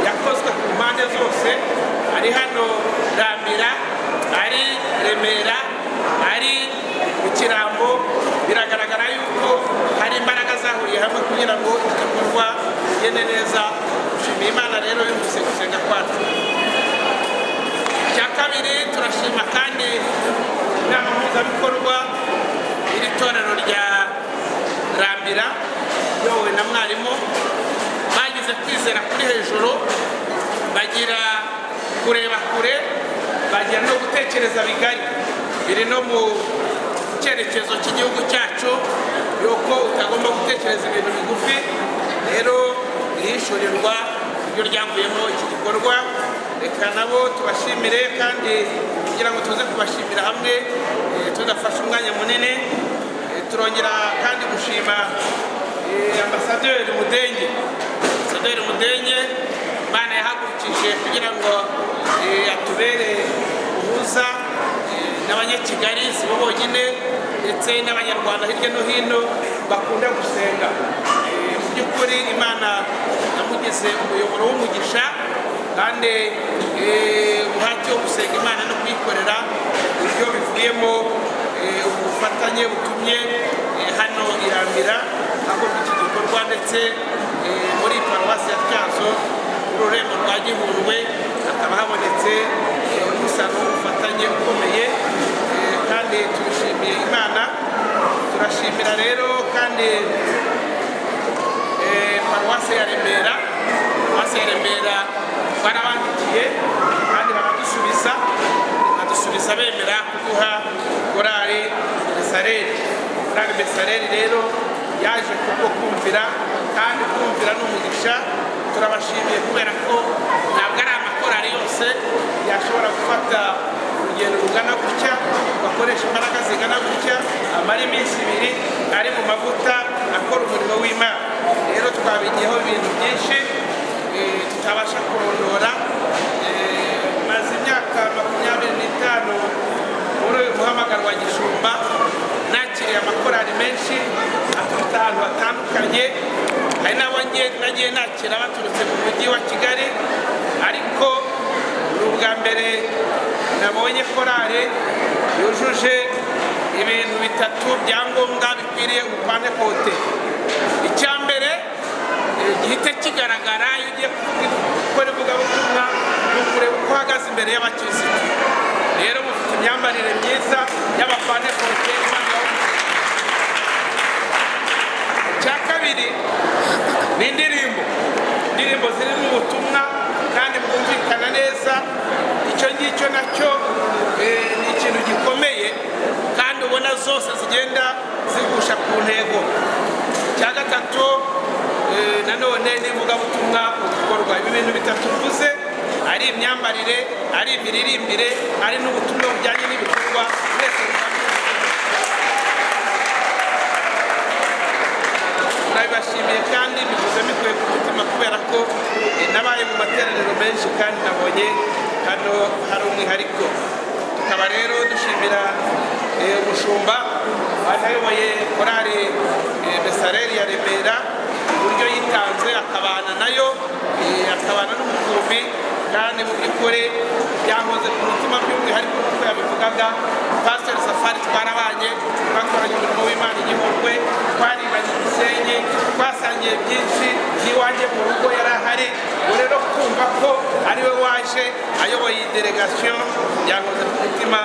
yakozwe ku mpande zose, ari hano Rambira, ari Remera, ari mu Kirambo. Biragaragara yuko hari imbaraga zahuriye hamwe kugira ngo igikorwa kigende neza. Dushimiye Imana rero yumvise gusenga kwacu. Icya kabiri, turashima kandi inama mpuzabikorwa iri torero rya Rambira yowe na mwarimu bagize kwizera kuri hejuru, bagira kureba kure, bagira no gutekereza bigari, biri no mu cyerekezo cy'igihugu cyacu yuko utagomba gutekereza ibintu bigufi. Rero ihishurirwa ibyo ryavuyemo iki gikorwa, reka nabo tubashimire kandi kugira ngo tuze kubashimira hamwe tudafashe umwanya munini. Turongera kandi gushima ambasaderi Mudenge, ambasaderi Mudenge Imana yahagurukije kugira ngo atubere uhuza n'abanyakigali si bo bonyine ndetse n'abanyarwanda hirya no hino bakunda gusenga. Mu by'ukuri Imana yamugize umuyoboro w'umugisha kandi umuhati wo gusenga Imana no kuyikorera ibyo bivuyemo ubufatanye butumye hano Irambira aho iki gikorwa ndetse muri paruwasi ya Tyazo ururembo rwa Gihundwe hakaba habonetse umusaruro w'ubufatanye ukomeye kandi turishimiye Imana. Turashimira rero kandi paruwasi ya Remera, paruwasi ya Remera barabandikiye kandi baradusubiza bemera kuduha korali Besareli. Korali Besareli rero yaje kubwo kumvira kandi kumvira n'umugisha. Turabashimiye kubera ko ntabwo ari amakorali yose yashobora gufata urugendo rugana gutya, bakoresha imbaraga zingana gutya, amara iminsi 2 ari mu mavuta akora umurimo w'Imana. Rero twabigiyeho ibintu byinshi tutabasha kurondora. Maze imyaka 25 muri uyu muhamagaro wa Gishumba, nakiriye amakorali menshi aturutse ahantu hatandukanye. Hari n'abo nagiye nakira baturutse mu mujyi wa Kigali, ariko ni ubwa mbere nabonye korali yujuje ibintu 3 byangombwa bikwiriye ubupantekote. Icya mbere gihite kigaragara iyo ugiye gukora ivugabutumwa ni ukureba uko uhagaze imbere y'abakirisitu. Rero mufite imyambarire myiza y'abapantekote. Icya kabiri ni indirimbo zirimo ubutumwa kandi bwumvikana neza. Icyo ngicyo nacyo ni ikintu gikomeye kandi ubona zose zigenda zigusha ku ntego. Icya gatatu nanone n'ivugabutumwa bukorwa. Ibi bintu 3 mvuze, ari imyambarire, ari imiririmbire, ari n'ubutumwa bujyanye n'ibikorwa mwese turabibashimiye kandi bivuze mikuye ku mutima kubera ko nabaye mu materaniro menshi kandi nabonye hano hari umwihariko. Tukaba rero dushimira umushumba wayoboye korali Besareli ya Remera uburyo yitanze akabana nayo, akabana n'umukumbi, kandi mu by'ukuri byankoze ku mutima by'umwihariko kuko yabivugaga. Pastor Safari twarabanye, twakoranye umurimo w'Imana Igihundwe, twaribanye Gisenyi, twasangiye byinshi, n'iwanjye mu rugo yari ahari. Rero kumva ko ariwe waje ayoboye iyi delegation byankoze ku mutima